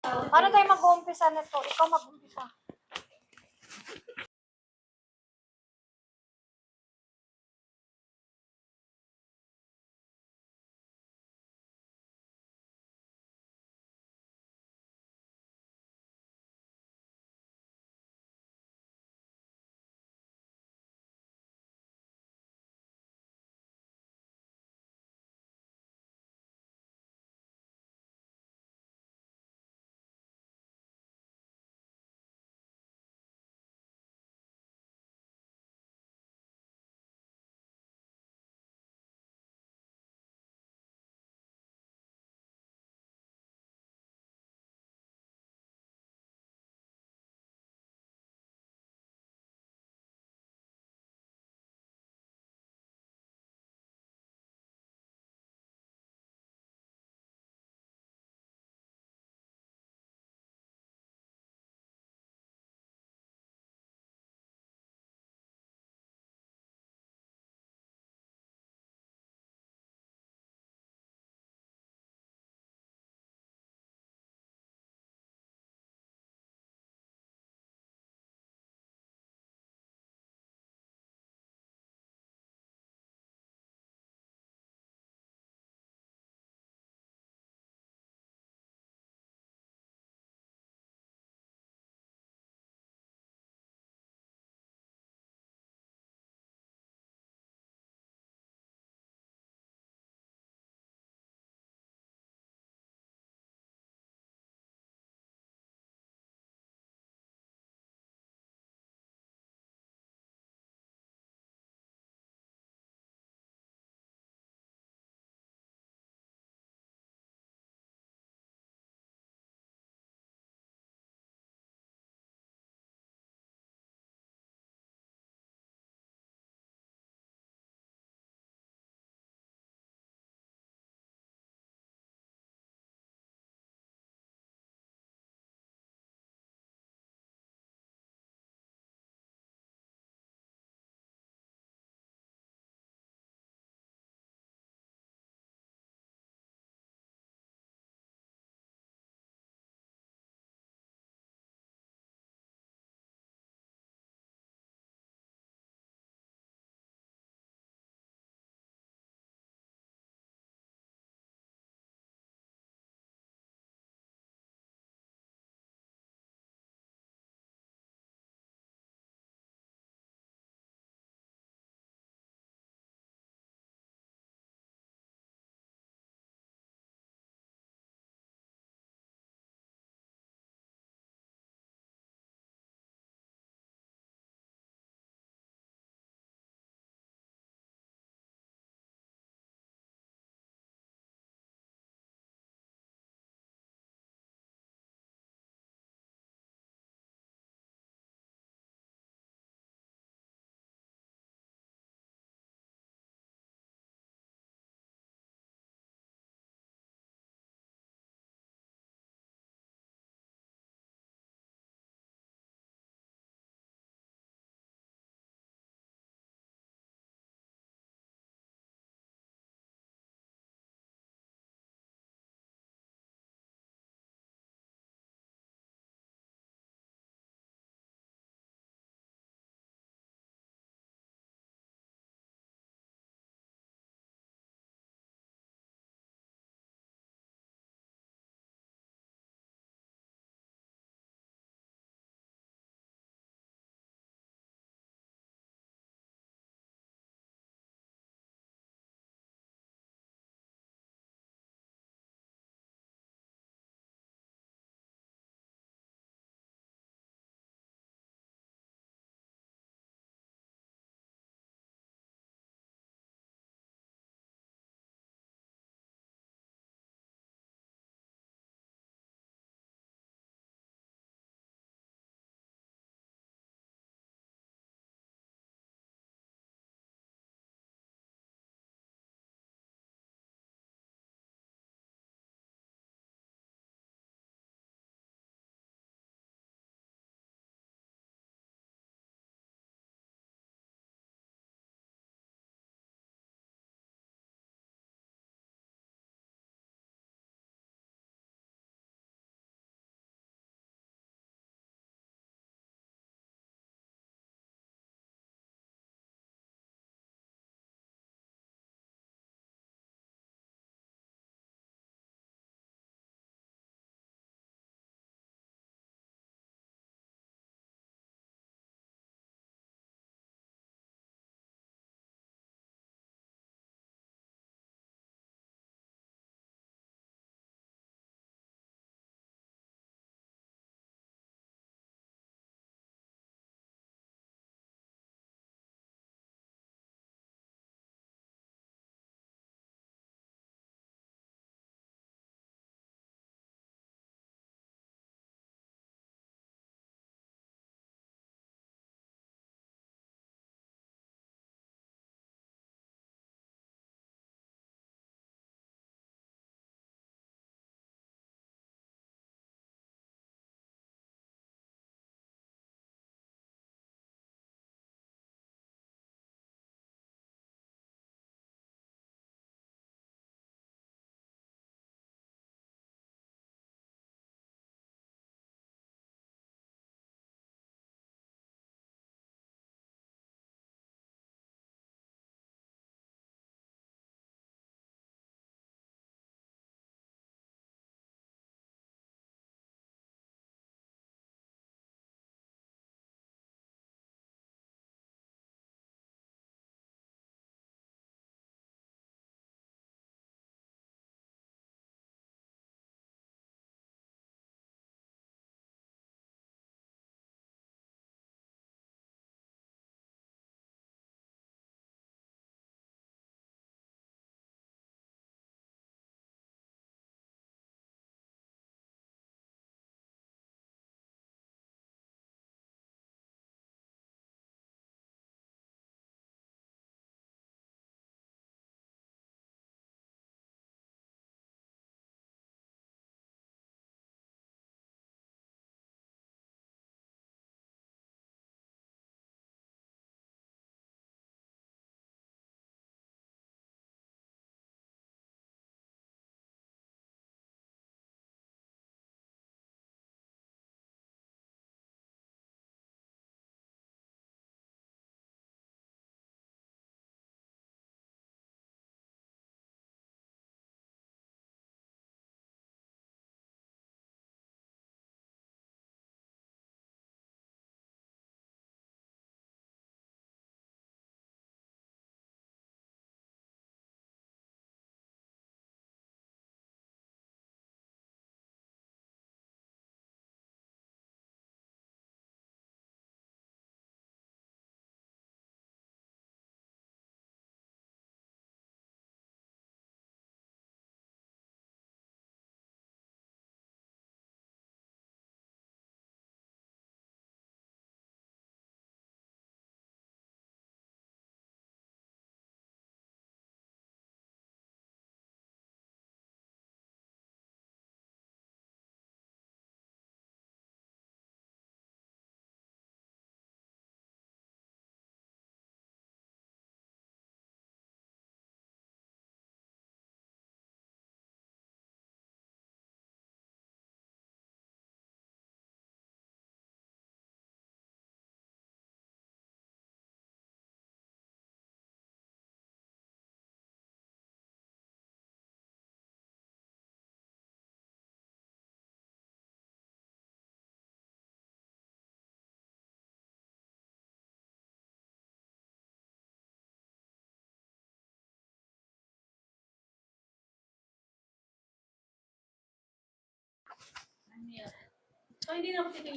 Paano tayo mag-uumpisa nito? Ikaw mag-umpisa.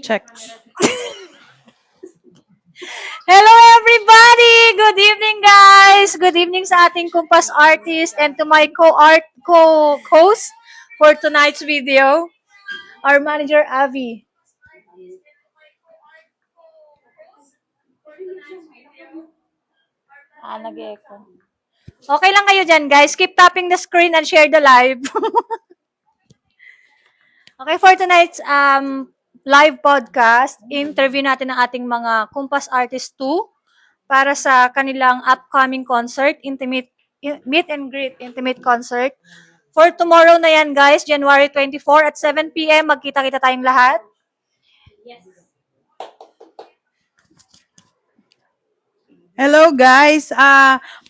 Check. Hello everybody! Good evening guys! Good evening sa ating Kumpas artist and to my co-host for tonight's video, our manager Avi. Nag-echo. Okay lang kayo dyan guys. Keep tapping the screen and share the live. Okay, for tonight's live podcast, interview natin ang ating mga Kumpas Artist 2 para sa kanilang upcoming concert, meet and greet intimate concert. For tomorrow na yan guys, January 24 at 7 p.m. Magkita-kita tayong lahat. Hello guys,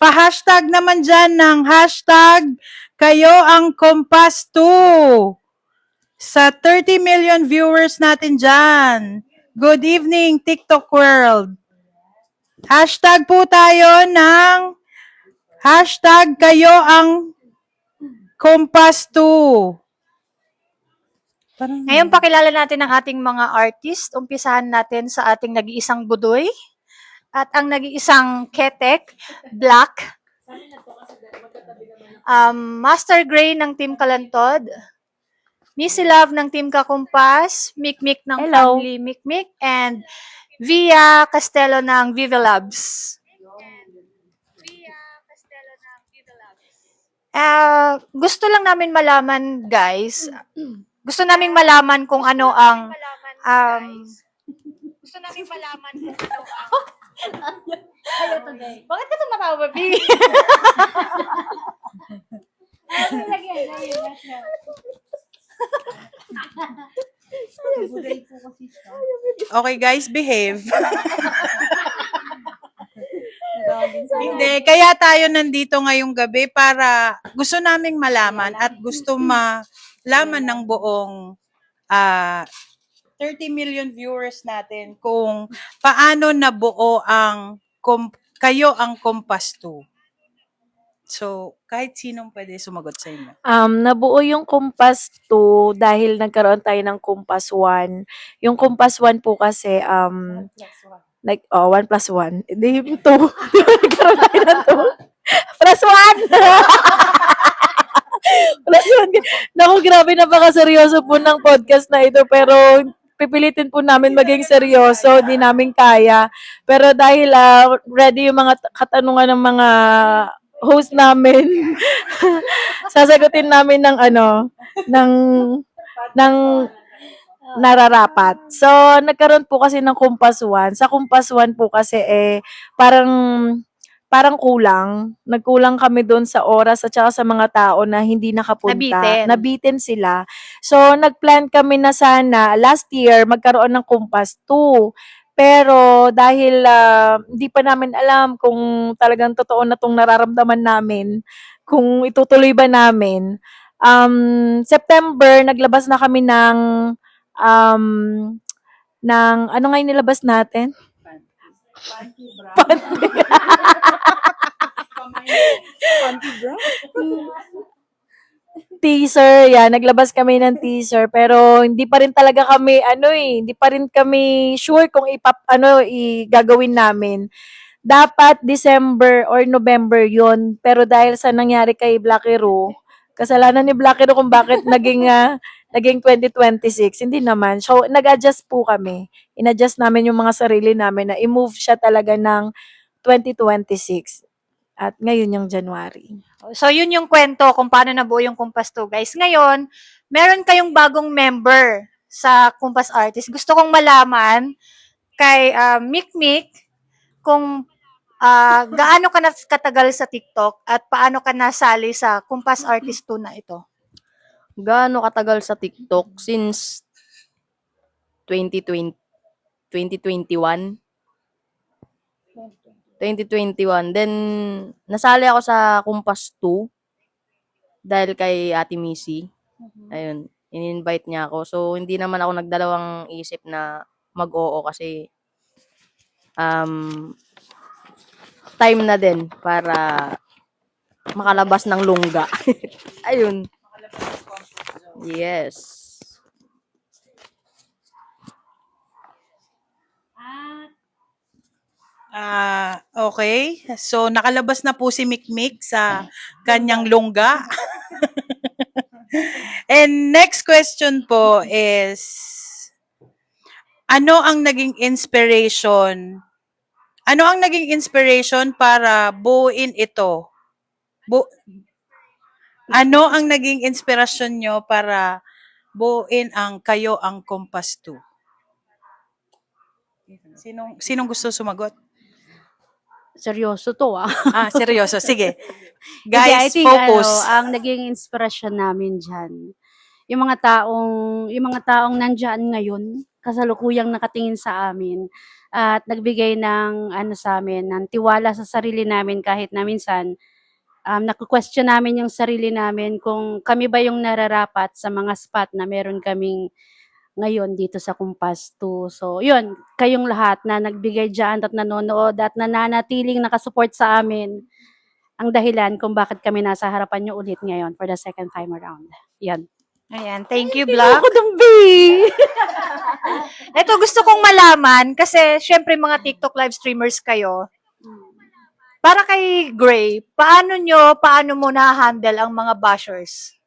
pa-hashtag naman dyan ng hashtag kayo ang Kompas 2 sa 30 million viewers natin dyan. Good evening TikTok world. Hashtag po tayo ng hashtag kayo ang Kompas 2. Ngayon pakilala natin ang ating mga artist. Umpisahan natin sa ating nag-iisang Budoy at ang nag-iisang Ketek, Black, Master Gray ng Team Kalantod, Missy Love ng Team Kakumpas, Mikmik ng Hello. Family Mikmik, and Via Castelo ng Viva Labs. Gusto lang namin malaman, guys. Gusto namin malaman kung ano ang gusto namin malaman kung ano ang Bakit ka tumatawa, baby? Okay guys, behave. Hindi, kaya tayo nandito ngayong gabi para gusto naming malaman at gusto malaman ng buong 30 million viewers natin kung paano nabuo ang kayo ang Kompas 2. So, kahit sinong pwede sumagot sa inyo. Nabuo yung Kompas 2 dahil nagkaroon tayo ng Kompas 1. Yung Kompas 1 po kasi, 1 plus 1. Hindi, 2. Nagkaroon tayo ng 2. Plus 1! Plus 1. Naku, grabe, napakaseryoso po ng podcast na ito. Pero, pipilitin po namin maging seryoso. Di namin kaya. Pero dahil ready yung mga katanungan ng mga host namin, sasagutin namin ng ng nararapat. So, nagkaroon po kasi ng Kompas 1. Sa Kompas 1 po kasi parang kulang. Nagkulang kami doon sa oras at saka sa mga tao na hindi nakapunta. Nabitin sila. So, nagplan kami na sana last year magkaroon ng Kompas 2. Pero dahil hindi pa namin alam kung talagang totoo na itong nararamdaman namin, kung itutuloy ba namin, September, naglabas na kami ng ano nga yung nilabas natin? Teaser, naglabas kami ng teaser pero hindi pa rin talaga kami hindi pa rin kami sure kung gagawin namin. Dapat December or November 'yon, pero dahil sa nangyari kay Blacky Ru, kasalanan ni Blacky Ru kung bakit naging 2026, hindi naman. So nag-adjust po kami. In-adjust namin yung mga sarili namin na i-move siya talaga ng 2026. At ngayon yung January. So, yun yung kwento kung paano nabuo yung Kumpas 2, guys. Ngayon, meron kayong bagong member sa Kumpas Artist. Gusto kong malaman kay Mikmik kung gaano ka na katagal sa TikTok at paano ka nasali sa Kumpas Artist 2 na ito? Gaano katagal sa TikTok? Since 2021. 2021. Then, nasali ako sa Kompas 2 dahil kay Ate Missy. Ayun, in-invite niya ako. So, hindi naman ako nagdalawang isip na mag-oo kasi time na din para makalabas ng lungga. Ayun. Yes. Okay. So, nakalabas na po si Mikmik sa kanyang lungga. And next question po is, ano ang naging inspiration? Ano ang naging inspiration para buuin ito? Ano ang naging inspirasyon nyo para buuin ang Kayo ang Kompas 2? Sinong gusto sumagot? Seryoso to ah. Seryoso. Sige. Hindi, I Guys, think, focus. ang naging inspirasyon namin dyan, yung mga taong nandyan ngayon, kasalukuyang nakatingin sa amin, at nagbigay ng sa amin, ng tiwala sa sarili namin kahit na minsan, naku-question namin yung sarili namin kung kami ba yung nararapat sa mga spot na meron kaming ngayon dito sa Kumpas 2. So, yun, kayong lahat na nagbigay dyan at nanonood at nananatiling nakasupport sa amin, ang dahilan kung bakit kami nasa harapan nyo ulit ngayon for the second time around. Yan. Ayan, thank you, Black. Ako ng B! Ito, gusto kong malaman, kasi syempre mga TikTok live streamers kayo. Para kay Gray, paano mo na-handle ang mga bashers?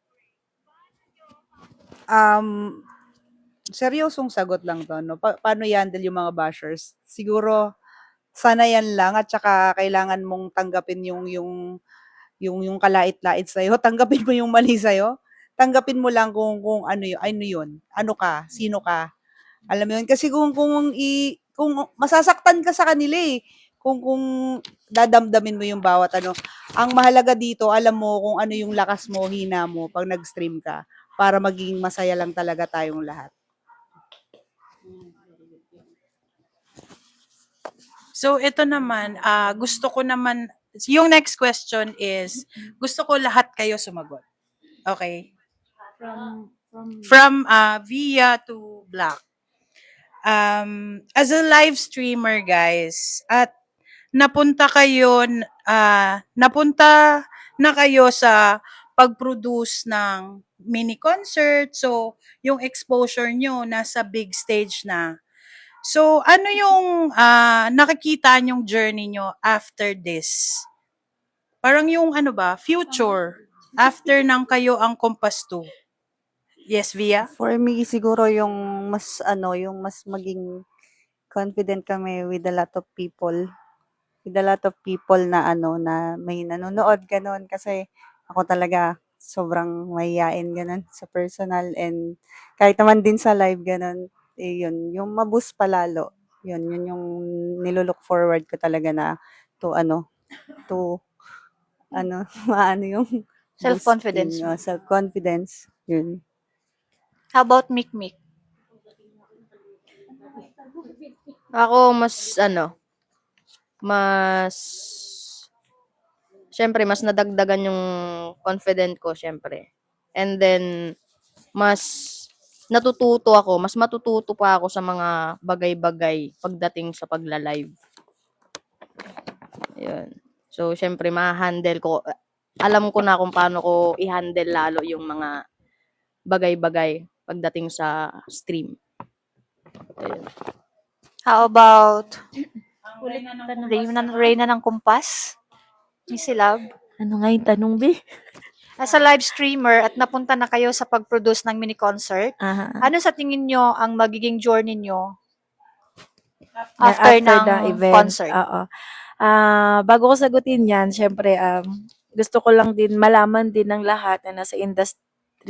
Seryosong sagot lang 'to 'no, paano i-handle yung mga bashers? Siguro sanayan lang at saka kailangan mong tanggapin yung kalait-lait sa'yo, tanggapin mo yung mali sa'yo, tanggapin mo lang kung ano yun, ano ka, sino ka. Alam mo yun, kasi kung masasaktan ka sa kanila, eh, kung dadamdamin mo yung bawat ano. Ang mahalaga dito, alam mo kung ano yung lakas mo, hina mo 'pag nag-stream ka, para maging masaya lang talaga tayong lahat. So, ito naman, gusto ko naman, yung next question is, gusto ko lahat kayo sumagot. Okay? From Via to Black. As a live streamer, guys, at napunta na kayo sa pag-produce ng mini concert. So, yung exposure nyo nasa big stage na. So, ano yung nakikita nyong journey nyo after this? Parang yung future after ng Kayo ang Kompas 2. Yes, Via? For me, siguro yung yung mas maging confident kami with a lot of people. With a lot of people na na may nanonood, ganun. Kasi ako talaga sobrang mahihain, ganun, sa personal. And kahit naman din sa live, ganun, yun, yung maboost palalo. Yun yung nilook forward ko talaga na to maano yung Self-confidence boosting, mo. self-confidence. Yun. How about Mikmik? Ako syempre mas nadagdagan yung confident ko syempre. And then mas matututo pa ako sa mga bagay-bagay pagdating sa pagla-live. Ayun. So syempre ma-handle ko, alam ko na kung paano ko i-handle lalo yung mga bagay-bagay pagdating sa stream. Ayun. How about Reyna ng Kumpas? Missy Love? Ano nga yung tanong, B? As a live streamer at napunta na kayo sa pag-produce ng mini concert, Aha. ano sa tingin nyo ang magiging journey nyo after ng the event. concert? Oo. Bago ko sagutin yan, syempre, gusto ko lang din malaman din ng lahat na nasa industry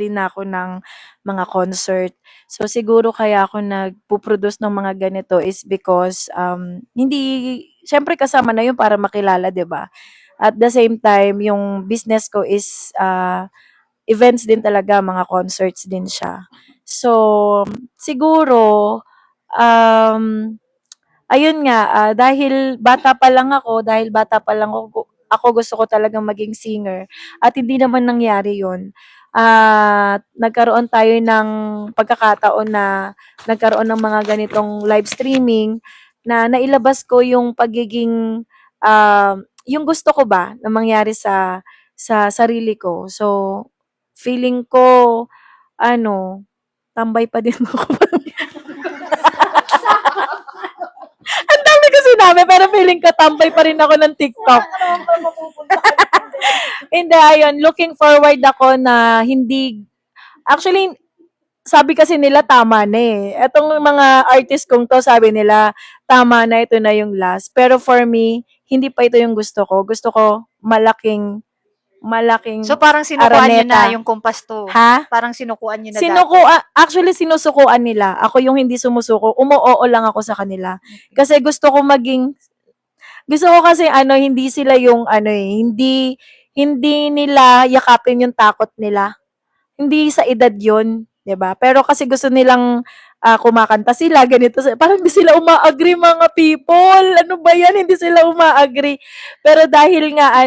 na ako ng mga concert. So, siguro kaya ako nagpo-produce ng mga ganito is because, syempre kasama na yun para makilala, 'di ba? At the same time, yung business ko is, events din talaga, mga concerts din siya. So, siguro, ayun nga, dahil bata pa lang ako gusto ko talagang maging singer. At hindi naman nangyari yun. Nagkaroon tayo ng pagkakataon na nagkaroon ng mga ganitong live streaming na nailabas ko yung pagiging, yung gusto ko ba na mangyari sa sarili ko. So, feeling ko, tambay pa din ako. Ang dami kasi namin, pero feeling ko tambay pa rin ako ng TikTok. Hindi, ayun, looking forward ako na hindi, actually, sabi kasi nila tama na eh. Etong mga artist kong to, sabi nila, tama na, ito na yung last. Pero for me, hindi pa ito yung gusto ko. Gusto ko malaking So parang sinukuan niyo na Araneta. yung kumpas to. Ha? Parang sinukuan niyo na dati. Actually, sinusukuan nila. Ako yung hindi sumusuko. Umuoo lang ako sa kanila. Kasi gusto ko kasi hindi sila yung hindi nila yakapin yung takot nila. Hindi sa edad yun, 'di ba? Pero kasi gusto nilang kumakanta sila, ganito. Parang hindi sila uma-agree, mga people. Ano ba yan? Hindi sila uma-agree. Pero dahil nga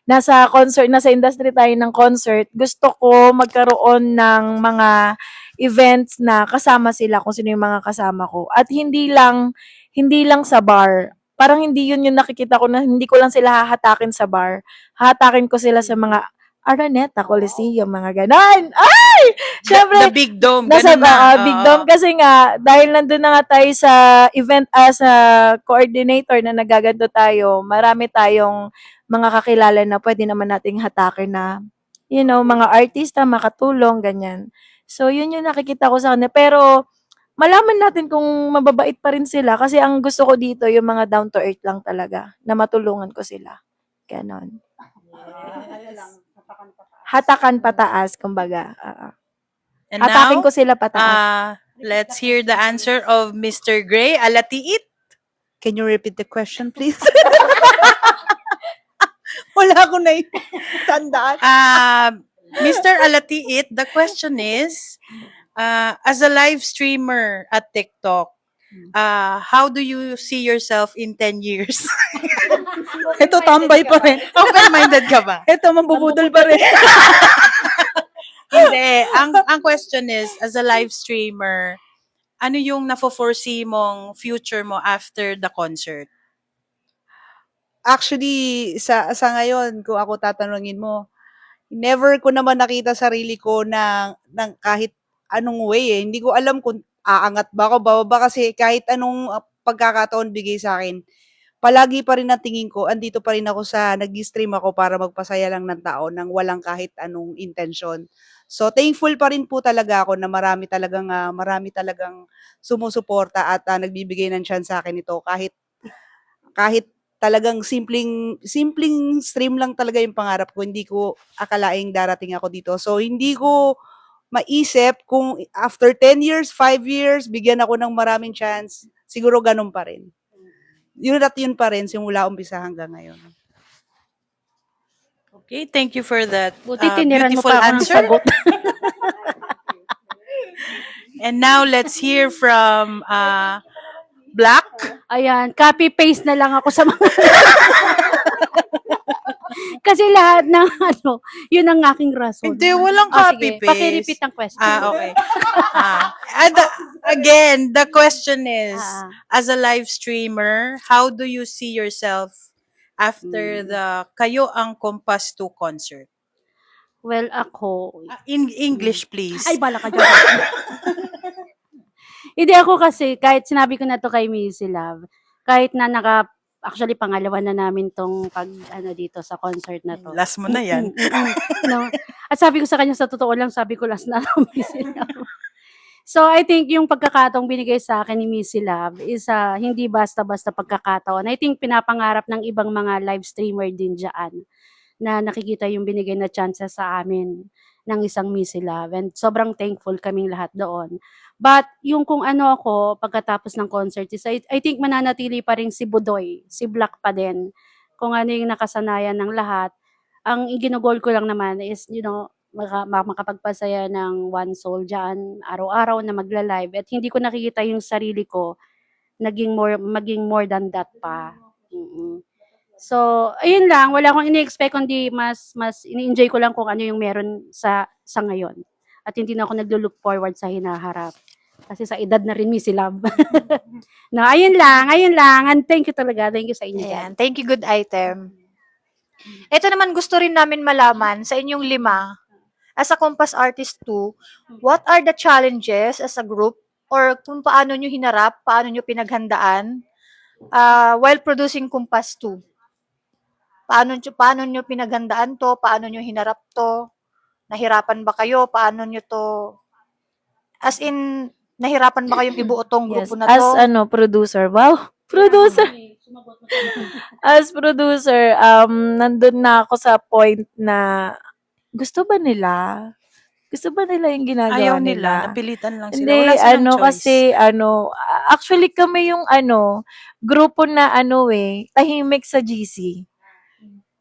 nasa industry tayo ng concert, gusto ko magkaroon ng mga events na kasama sila, kung sino yung mga kasama ko. At hindi lang sa bar. Parang hindi yun yung nakikita ko, na hindi ko lang sila hahatakin sa bar. Hahatakin ko sila sa mga Araneta, Coliseum, mga ganon. Ay! Syempre, The Big Dome. nasa Ganun na. Big Oo. Dome kasi nga, dahil nandun na nga tayo sa event as a coordinator na nagaganto tayo, marami tayong mga kakilala na pwede naman nating hatakin na, mga artista, makatulong, ganyan. So, yun yung nakikita ko sa kanila. Pero, malaman natin kung mababait pa rin sila kasi ang gusto ko dito, yung mga down to earth lang talaga, na matulungan ko sila. Ganon. Hatakan pataas, kumbaga. And Hatakin now, ko sila pataas. let's hear the answer of Mr. Gray. Alatiit. Can you repeat the question, please? Wala ko na yung tandaan. Mr. Alatiit, the question is, as a live streamer at TikTok, how do you see yourself in 10 years? Ito, tambay pa rin. Open-minded ka ba? Ito, mambubudol pa rin. Hindi. Ang question is, as a live streamer, ano yung nafo-foresee mong future mo after the concert? Actually, sa ngayon, kung ako tatanungin mo, never ko naman nakita sarili ko ng kahit anong way eh. Hindi ko alam kung aangat ba ako, bababa, kasi kahit anong pagkakataon bigay sa akin, palagi pa rin ang tingin ko, andito pa rin ako nag-stream ako para magpasaya lang ng tao nang walang kahit anong intensyon. So, thankful pa rin po talaga ako na marami talagang sumusuporta at nagbibigay ng chance sa akin ito, kahit talagang simpleng stream lang talaga yung pangarap ko. Hindi ko akalaing darating ako dito. So, hindi ko maisip kung after 10 years, 5 years, bigyan ako ng maraming chance, siguro ganun pa rin. Yun pa rin, simula umpisa hanggang ngayon. Okay, thank you for that Buti tiniran mo beautiful pa ako ng answer. sagot. And now, let's hear from Black. Ayan, copy-paste na lang ako sa mga... Kasi lahat ng yun ang aking rason. Hindi, walang Sige, copy-paste. paki-repeat ang question. Okay. And again, the question is, as a live streamer, how do you see yourself after the Kayo Ang Kompas 2 concert? Well, ako... In English, please. Ay, bala ka dyan. Hindi ako kasi, kahit sinabi ko na to kay Missy Love, kahit na actually pangalawa na namin tong dito sa concert na to. Last mo na yan. No? At sabi ko sa kanya, sa totoo lang, sabi ko last na lang Missy Love. So, I think yung pagkakataong binigay sa akin ni Missy Love is hindi basta-basta pagkakataon. I think pinapangarap ng ibang mga live streamer din dyan na nakikita yung binigay na chance sa amin ng isang Missy Love. And sobrang thankful kaming lahat doon. But yung kung ano ako pagkatapos ng concert is I think mananatili pa rin si Budoy, si Black pa din. Kung ano yung nakasanayan ng lahat. Ang iginugol ko lang naman is, makapagpasaya ng one soul dyan, araw-araw na magla-live. At hindi ko nakikita yung sarili ko maging more than that pa. So, ayun lang. Wala akong ini-expect, kundi mas ini-enjoy ko lang kung ano yung meron sa ngayon. At hindi na ako naglo-look forward sa hinaharap. Kasi sa edad na rin, Missy Love. No, ayun lang. And thank you talaga. Thank you sa inyo. Ayan. Thank you, good item. Ito naman gusto rin namin malaman sa inyong 5, as a Kompas Artist 2, what are the challenges as a group or kung paano nyo hinarap, paano nyo pinaghandaan while producing Kumpas 2? Paano nyo pinaghandaan to? Paano nyo hinarap to? Nahirapan ba kayo? Paano nyo to, as in, nahirapan ba kayong ibuo tong Yes, grupo na as to? producer. Wow, producer. As producer, nandun na ako sa point na gusto ba nila? Gusto ba nila yung ginagawa Ayaw nila? nila, napilitan lang sila. Hindi, Wala silang choice. kasi, actually kami yung, grupo na, tahimik sa GC.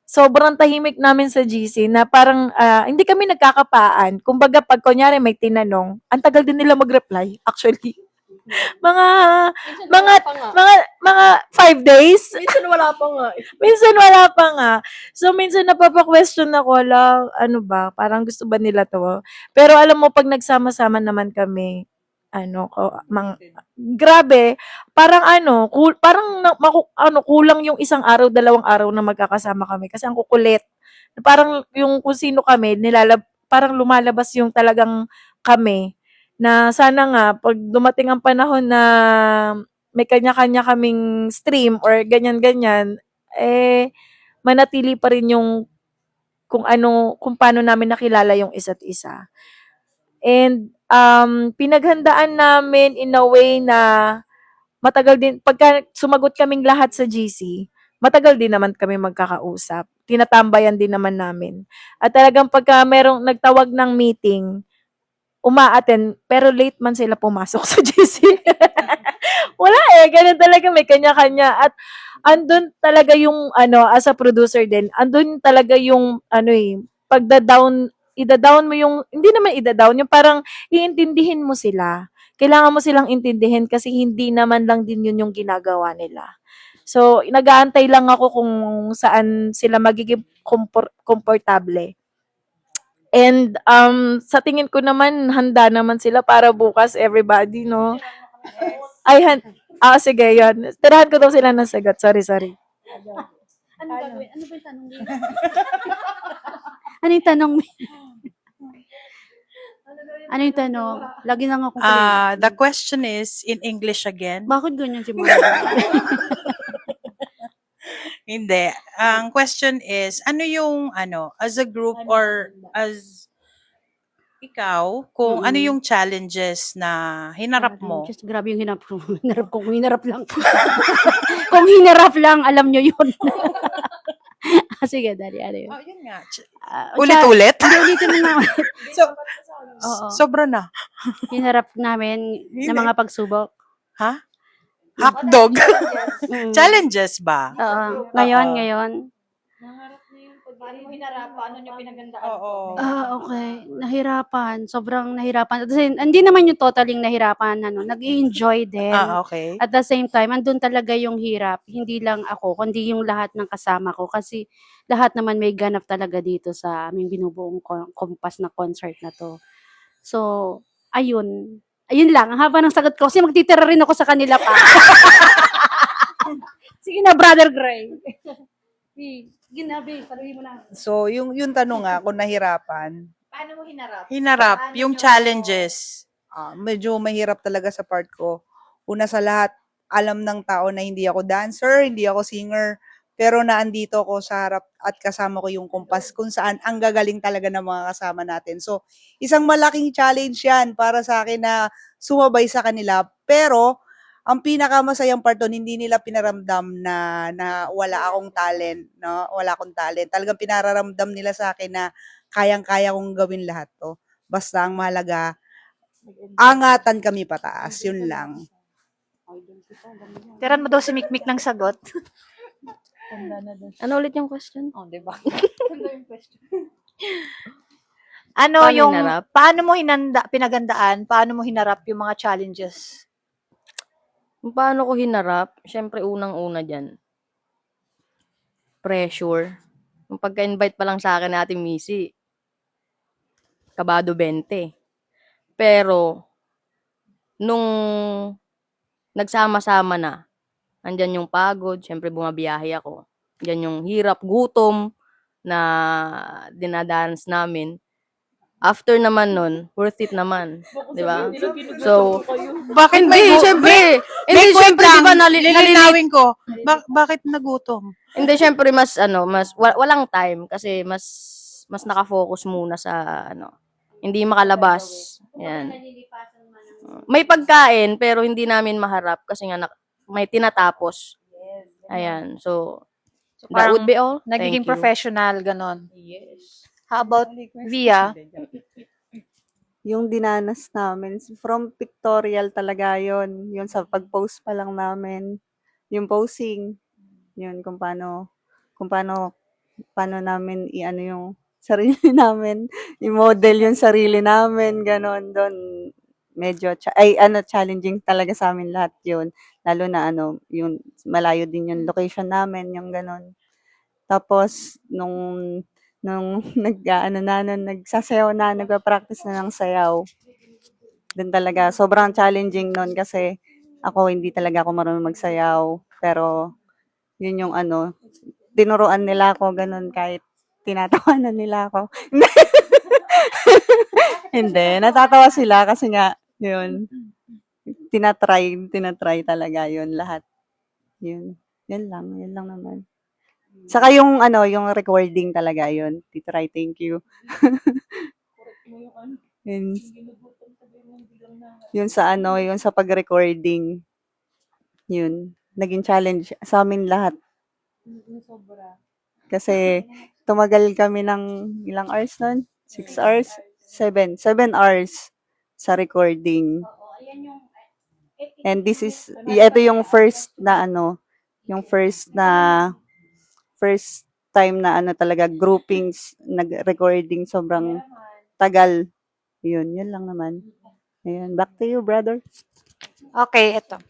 Sobrang tahimik namin sa GC na parang, hindi kami nagkakapaan. Kumbaga, pag kunyari may tinanong, ang tagal din nila mag-reply, actually. Mga, mga 5 days. Minsan wala pa nga. Minsan wala pa nga. So, minsan napapa-question ako, ano ba, parang gusto ba nila to? Pero alam mo, pag nagsama-sama naman kami, grabe, parang kulang yung isang araw, 2 araw na magkakasama kami kasi ang kukulit. Parang yung kung sino kami, parang lumalabas yung talagang kami na sana nga pag dumating ang panahon na may kanya-kanya kaming stream or ganyan-ganyan, manatili pa rin yung kung paano namin nakilala yung isa't isa. And, pinaghandaan namin in a way na matagal din, pagka sumagot kaming lahat sa GC, matagal din naman kami magkakausap. Tinatambayan din naman namin. At talagang pagka merong nagtawag ng meeting, uma-attend, pero late man sila pumasok sa GC. Wala ganun talaga, may kanya-kanya. At andun talaga yung, as a producer din, andun talaga yung, ida-down mo yung, hindi naman ida-down, yung parang iintindihin mo sila. Kailangan mo silang intindihin kasi hindi naman lang din yun yung ginagawa nila. So, nag-aantay lang ako kung saan sila magiging komportable. And sa tingin ko naman, handa naman sila para bukas, everybody, no? Sige, yun. Tirahan ko daw sila ng sagot. Sorry. Ano ba yung tanong mo? Ano yung tanong mo? Ano yung tanong? Lagi lang ako The question is in English again. Bakit ganyan si Mama? Hindi. Ang question is, ano yung, as a group or as ikaw, kung ano yung challenges na hinarap mo? Just grabe yung hinarap ko. Kung hinarap lang. Kung hinarap lang, alam nyo yun. Sige, Daddy, ano yun? Yun nga. Ulit-ulit? Ulit-ulit? Hindi, ulitin mo nga. Oo. Sobra na. Hinarap namin ng mga pagsubok. Ha? Hotdog? Challenges ba? Oo. Ngayon. Paano mo hinarap? Paano nyo pinaghandaan? Oo. Okay. Nahirapan. Sobrang nahirapan. At hindi naman yung totaling nahirapan. Nag-i-enjoy din. Okay. At the same time, andun talaga yung hirap. Hindi lang ako, kundi yung lahat ng kasama ko. Kasi lahat naman may ganap talaga dito sa aming binubuong Kumpas na concert na to. So, ayun. Ayun lang. Ang haba ng sagot ko. Kasi magtitira rin ako sa kanila pa. Sige na, Brother Gray. Ginabi, saluhin mo na. So, yung tanong nga, kung nahirapan, Paano mo hinarap? Hinarap, Paano yung nyo- challenges. medyo mahirap talaga sa part ko. Una sa lahat, alam ng tao na hindi ako dancer, hindi ako singer, pero naandito ako sa harap at kasama ko yung Kumpas kung saan ang gagaling talaga ng mga kasama natin. So, isang malaking challenge yan para sa akin na sumabay sa kanila. Pero, ang pinakamasayang part doon, hindi nila pinaramdam na wala akong talent, no? Wala akong talent. Talagang pinararamdam nila sa akin na kayang-kaya kong gawin lahat to. Basta ang mahalaga, angatan kami pataas. Yun lang. Tiran mo daw si Mikmik ng sagot. Ano ulit yung question? Diba? Paano yung, hinarap? paano mo pinagandaan, paano mo hinarap yung mga challenges? Kung paano ko hinarap, syempre unang-una dyan, pressure. Yung pagka-invite pa lang sa akin ni Ate Missy, kabado 20. Pero, nung nagsama-sama na, andyan yung pagod, syempre bumabiyahe ako. Andyan yung hirap, gutom na dinadance namin. After naman nun, worth it naman. Di ba? So, Bakit may hindi, syempre. Hindi, may point syempre, di ba, lang, lilinawin ko. Bakit nagutom? Hindi, syempre, walang time kasi mas nakafocus muna sa, hindi makalabas. Yan. May pagkain, pero hindi namin maharap kasi nga may tinatapos. Ayan. So, that parang would be all. Nagiging Thank you. professional, ganon. How about Via? Yung dinanas namin, from pictorial talaga yon, yun sa pag-post pa lang namin, yung posing, yun paano namin i-ano yung sarili namin, i-model yung sarili namin, ganon, doon medyo challenging talaga sa amin lahat yun, lalo na yung malayo din yung location namin, yung ganon. Tapos nung nagsasayaw na, nagpa-practice na ng sayaw, dun talaga sobrang challenging nun kasi hindi talaga ako marunong magsayaw. Pero yun yung tinuruan nila ako ganun kahit tinatawanan nila ako. Hindi, natatawa sila kasi nga yun, tinatry talaga yun lahat. Yun lang naman. Saka yung yung recording talaga yun. Titry, thank you. Yun sa pag-recording. Yun, naging challenge sa amin lahat. Kasi tumagal kami ng ilang hours nun? 6 hours? 7 hours sa recording. And ito yung first time na talaga groupings, nag-recording, sobrang tagal. Yun lang naman. Ayan, back to you, brother. Okay, ito.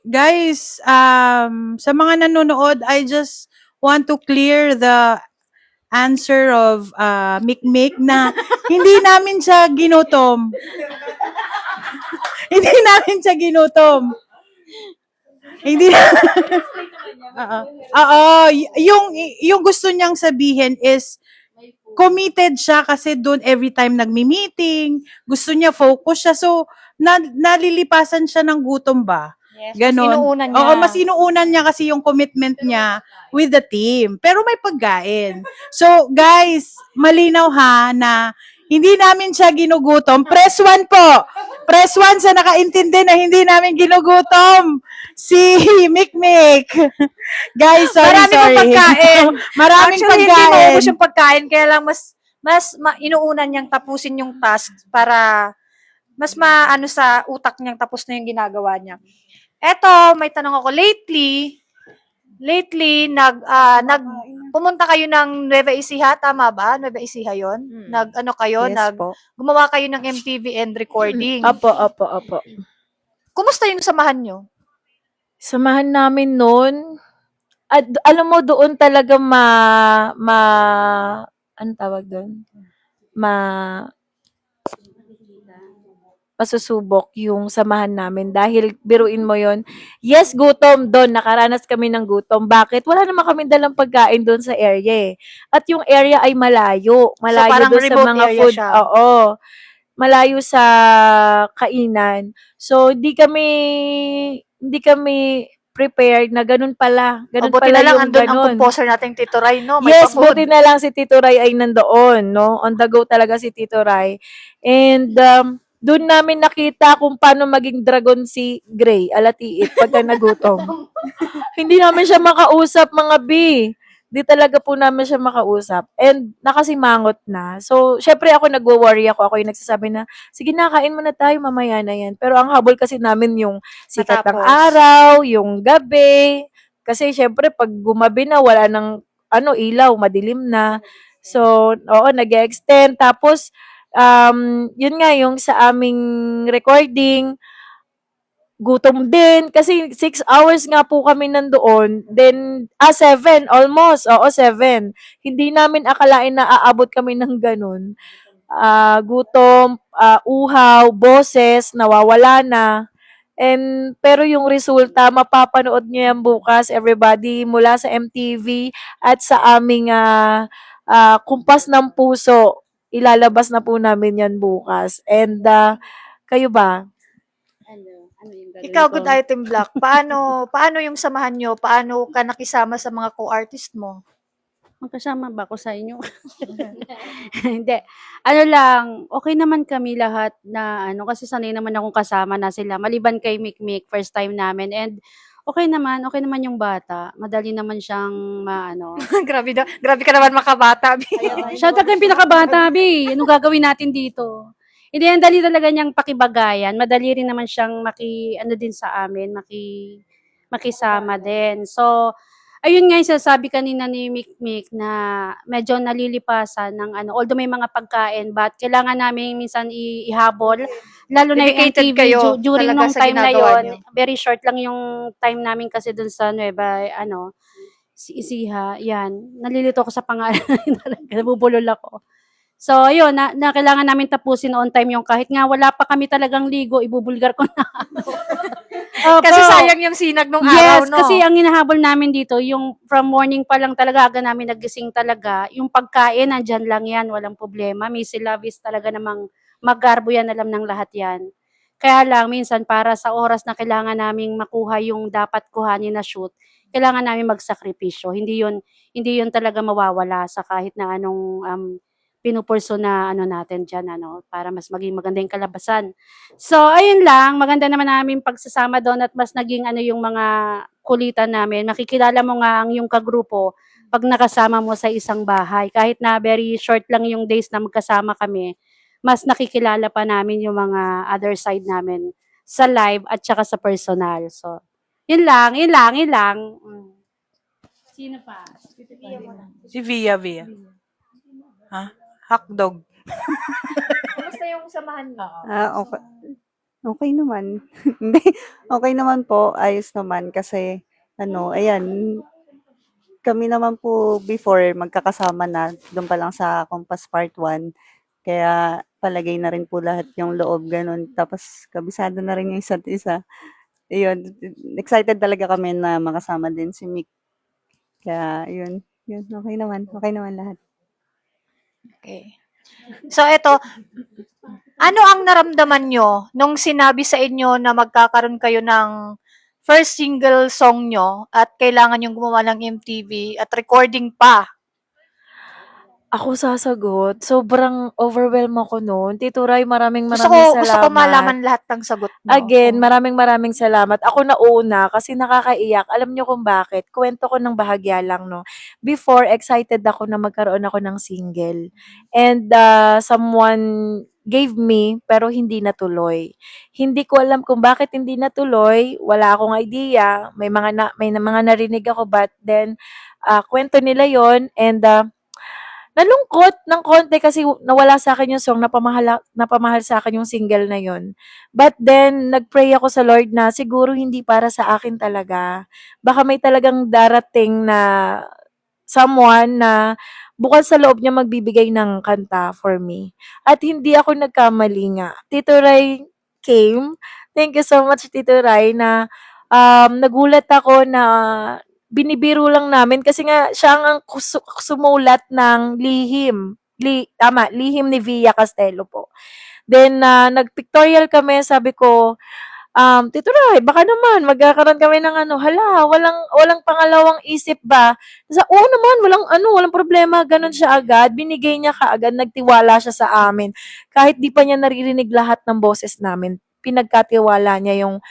Guys, sa mga nanonood, I just want to clear the answer of Mikmik na hindi namin siya ginutom. Hindi namin siya ginutom. Hindi na. Yung gusto niyang sabihin is committed siya kasi doon every time nagmi-meeting, gusto niya focus siya. So, nalilipasan siya ng gutom ba? Yes, Ganon. mas inuunan niya. Oo, mas inuunan niya kasi yung commitment niya with the team. Pero may pagkain. So, guys, malinaw ha na hindi namin siya ginugutom. Press 1 po. Press 1 sa nakaintindi na hindi namin ginugutom si Mikmik. Guys, sorry. Marami pang pagkain. Maraming Actually, hindi pagkain. maubos yung pagkain, kaya lang mas inuunan niyang tapusin yung task para mas maano sa utak niyang tapos na yung ginagawa niya. Eto, may tanong ako. Lately, pumunta kayo ng Nueva Ecija, tama ba? Nueva Ecija yun? Yes po. Gumawa kayo ng MTV and recording. Opo. Kumusta yung samahan nyo? Samahan namin noon. At alam mo, doon talaga ano tawag doon? Masusubok yung samahan namin dahil biruin mo yon. Yes, gutom doon. Nakaranas kami ng gutom. Bakit? Wala naman kami dalang pagkain doon sa area eh. At yung area ay malayo. Malayo parang doon sa remote mga area food. siya. Oo. Malayo sa kainan. So, hindi kami prepared na ganun pala. Ganun Buti pala na lang yung andun ang ganun. composer nating Tito Ray, no? May Yes, pa-food. buti na lang si Tito Ray ay nandoon, no? On the go talaga si Tito Ray. And doon namin nakita kung paano maging dragon si Gray, alatiit, pagka nagutom. Hindi namin siya makausap, mga B. Di talaga po namin siya makausap. And nakasimangot na. So, syempre ako nagwo-worry ako. Ako yung nagsasabi na, sige na, kain muna tayo, mamaya na yan. Pero ang habol kasi namin yung sikat ng Matapos. araw, yung gabi. Kasi syempre, pag gumabi na, wala ng ilaw, madilim na. So, oo, nag-extend. Tapos, yun nga, yung sa aming recording, gutom din. Kasi 6 hours nga po kami nandoon. Then, 7, almost. Oo, 7. Hindi namin akalain na aabot kami ng ganun. Gutom, uhaw, boses, nawawala na. Pero yung resulta, mapapanood nyo yan bukas, everybody, mula sa MTV at sa aming Kumpas ng Puso. Ilalabas na po namin yan bukas. And kayo ba? Ano yung gagawin Ikaw, ko? Good Item Black, paano yung samahan nyo? Paano ka nakisama sa mga co-artist mo? Magkasama ba ako sa inyo? Hindi. Ano lang, okay naman kami lahat na kasi sanay naman akong kasama na sila. Maliban kay Mikmik, first time namin. And okay naman yung bata. Madali naman siyang Grabe ka naman makabata. Siya talaga yung pinakabata, Bi. Anong gagawin natin dito? Hindi, ang dali talaga niyang pakibagayan. Madali rin naman siyang din sa amin, makisama din. So, ayun nga yung sasabi kanina ni Mikmik na medyo nalilipasan ng although may mga pagkain, but kailangan namin minsan ihabol, lalo na yung Dedicated MTV, kayo during talaga nung sa time na ginagawa yon, niyo. very short lang yung time namin kasi dun sa Nueva, si Isiha, yan, nalilito ako sa pangalan, nabubulol ako. So, ayun, na kailangan namin tapusin on time yung kahit nga wala pa kami talagang ligo, ibubulgar ko na. Kasi Opo. sayang yung sinag nung Yes, araw, no? kasi ang hinahabol namin dito, yung from morning pa lang talaga, aga namin nagising talaga. Yung pagkain, nandyan lang yan, walang problema. May silabis talaga namang maggarbo yan, alam ng lahat yan. Kaya lang, minsan para sa oras na kailangan naming makuha yung dapat kuhanin na shoot, kailangan namin magsakripisyo. Hindi yun talaga mawawala sa kahit na anong pinupurso na natin dyan, para mas maging maganda yung kalabasan. So, ayun lang, maganda naman namin pagsasama doon at mas naging yung mga kulitan namin. Makikilala mo nga ang yung kagrupo pag nakasama mo sa isang bahay. Kahit na very short lang yung days na magkasama kami, mas nakikilala pa namin yung mga other side namin sa live at saka sa personal. So, yun lang. Sino pa? Si Via. Ha? Hotdog. Kamusta yung samahan mo? Okay. Okay naman. Hindi, okay naman po. Ayos naman kasi, ayan, kami naman po before magkakasama na, doon pa lang sa Compass Part 1. Kaya palagay na rin po lahat yung loob, ganun. Tapos kabisado na rin yung isa't isa. Ayun, excited talaga kami na makasama din si Mick. Kaya, yun, okay naman lahat. Okay. So, ano ang naramdaman nyo nung sinabi sa inyo na magkakaroon kayo ng first single song nyo at kailangan yung gumawa ng MTV at recording pa? Ako sasagot. Sobrang overwhelm ako noon. Tito Ray, maraming Gusto salamat. ko malaman lahat ng sagot mo. Again, maraming salamat. Ako na una kasi nakakaiyak. Alam niyo kung bakit? Kwento ko ng bahagya lang, no. Before, excited ako na magkaroon ako ng single. And someone gave me, pero hindi natuloy. Hindi ko alam kung bakit hindi natuloy. Wala akong idea. May mga narinig ako, but then, kwento nila yon. And nalungkot ng konti kasi nawala sa akin yung song, napamahal sa akin yung single na yon. But then, nag-pray ako sa Lord na siguro hindi para sa akin talaga. Baka may talagang darating na someone na bukal sa loob niya magbibigay ng kanta for me. At hindi ako nagkamali nga. Tito Ray came. Thank you so much, Tito Ray, na nagulat ako na binibiro lang namin kasi nga siya ang sumulat ng lihim. Lihim ni Via Castelo po. Then, nag-pictorial kami, sabi ko, Tito Ray, baka naman, magkakaroon kami ng walang pangalawang isip ba? Oo naman, walang problema, ganun siya agad. Binigay niya kaagad, nagtiwala siya sa amin. Kahit di pa niya naririnig lahat ng boses namin, pinagkatiwala niya yung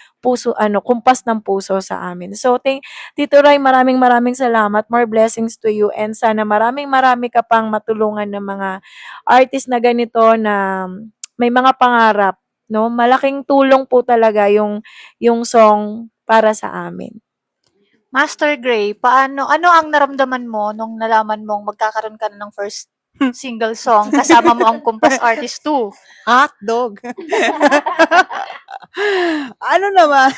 kumpas ng puso sa amin. So, Tito Ray, maraming salamat. More blessings to you. And sana marami ka pang matulungan ng mga artist na ganito na may mga pangarap. No? Malaking tulong po talaga yung song para sa amin. Master Gray, ano ang naramdaman mo nung nalaman mong magkakaroon ka na ng first single song kasama mo ang Kumpas Artist 2? Hotdog. Ano naman?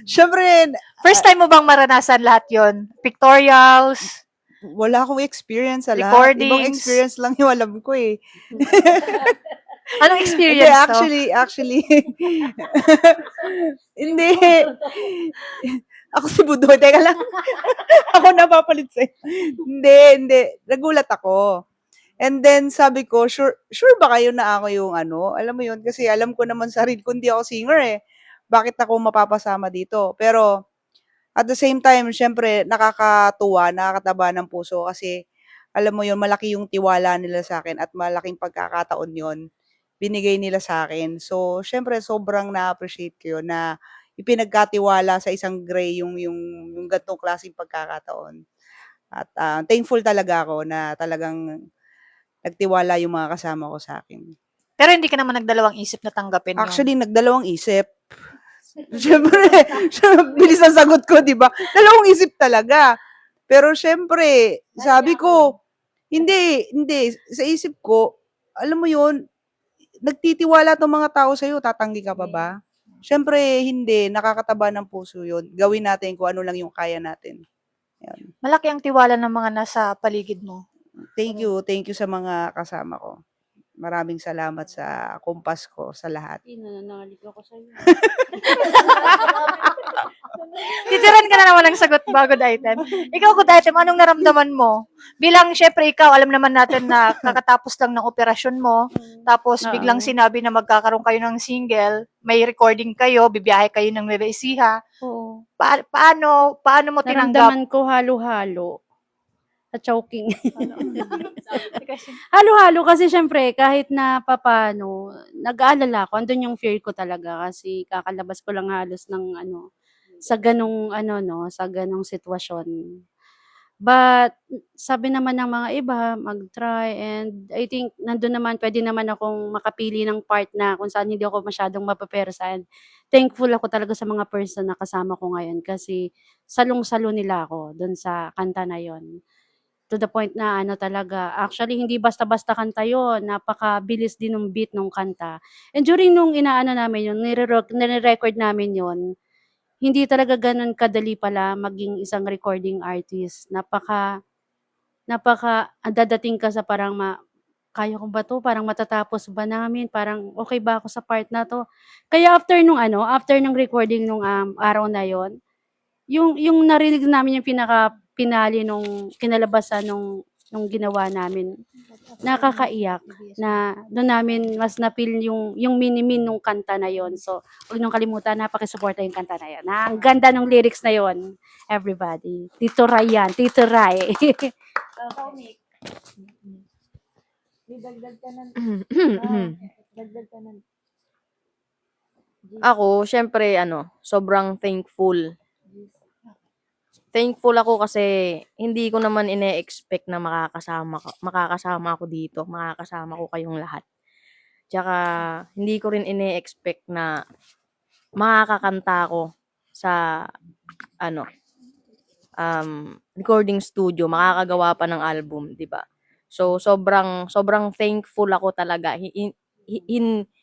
Syempre, First time mo bang maranasan lahat yon? Pictorials? wala akong experience sa lahat. Recordings. Ibang experience lang yung alam ko eh. Anong Hindi, experience to? actually, hindi. Ako si Budoy. Teka lang. Ako napapalit sa'yo. Hindi. Nagulat ako. And then, sabi ko, sure ba kayo na ako yung ano? Alam mo yun, kasi alam ko naman sarili ko, hindi ako singer eh. Bakit ako mapapasama dito? Pero, at the same time, syempre, nakakatuwa, nakakataba ng puso kasi, alam mo yun, malaki yung tiwala nila sa akin at malaking pagkakataon yun binigay nila sa akin. So, syempre, sobrang na-appreciate ko yun na ipinagkatiwala sa isang Gray yung ganitong klaseng pagkakataon. At thankful talaga ako na talagang nagtiwala yung mga kasama ko sa akin. Pero hindi ka naman nagdalawang isip na tanggapin yun. Actually, nagdalawang isip. Siyempre, bilis ang sagot ko, di ba? Dalawang isip talaga. Pero syempre, sabi ko, hindi. Sa isip ko, alam mo yun, nagtitiwala tong mga tao sa'yo, tatanggi ka pa ba? Syempre, hindi. Nakakataba ng puso yun. Gawin natin kung ano lang yung kaya natin. Yan. Malaki ang tiwala ng mga nasa paligid mo. Thank you sa mga kasama ko. Maraming salamat sa kumpas ko, sa lahat. Nananalig ako sa'yo. Titiran ka na naman ng sagot ba, Good Item? Ikaw, Good Item, anong naramdaman mo? Bilang, syempre, ikaw, alam naman natin na kakatapos lang ng operasyon mo, tapos biglang Oo. sinabi na magkakaroon kayo ng single, may recording kayo, bibiyahe kayo ng Nueva Ecija. Oo. Paano mo tinanggap? Naramdaman ko halo-halo. At choking. Halo-halo kasi syempre kahit na papano, nag-aalala ako. Andun yung fear ko talaga kasi kakalabas ko lang halos ng sa ganong sitwasyon. But sabi naman ng mga iba, mag-try, and I think nandun naman, pwede naman akong makapili ng part na kung saan hindi ako masyadong mapapersan. Thankful ako talaga sa mga person na kasama ko ngayon kasi salong-salo nila ako dun sa kanta na yon. To the point na talaga, actually hindi basta-basta kanta yun, napakabilis din ng beat nung kanta. And during nung namin yun, nire-record namin yun, hindi talaga ganun kadali pala maging isang recording artist. Dadating ka sa parang kaya ko ba 'to? Parang matatapos ba namin? Parang okay ba ako sa part na 'to? Kaya after nung recording nung, araw na yon, yung narinig namin yung pinaka-finale nung kinalabasan nung ginawa namin, nakakaiyak na dun namin mas na-feel yung mini-mean nung kanta na yon. So, huwag niyong kalimutan na pakisuporta yung kanta na yon. Ang ganda ng lyrics na yon, everybody. Tito Ray yan, Tito Ray. Ako, syempre, sobrang thankful. Thankful ako kasi hindi ko naman ine-expect na makakasama ako dito, makakasama ko kayong lahat. Tsaka, hindi ko rin ine-expect na makakakanta ako sa, recording studio, makakagawa pa ng album, 'di ba? So, sobrang thankful ako talaga.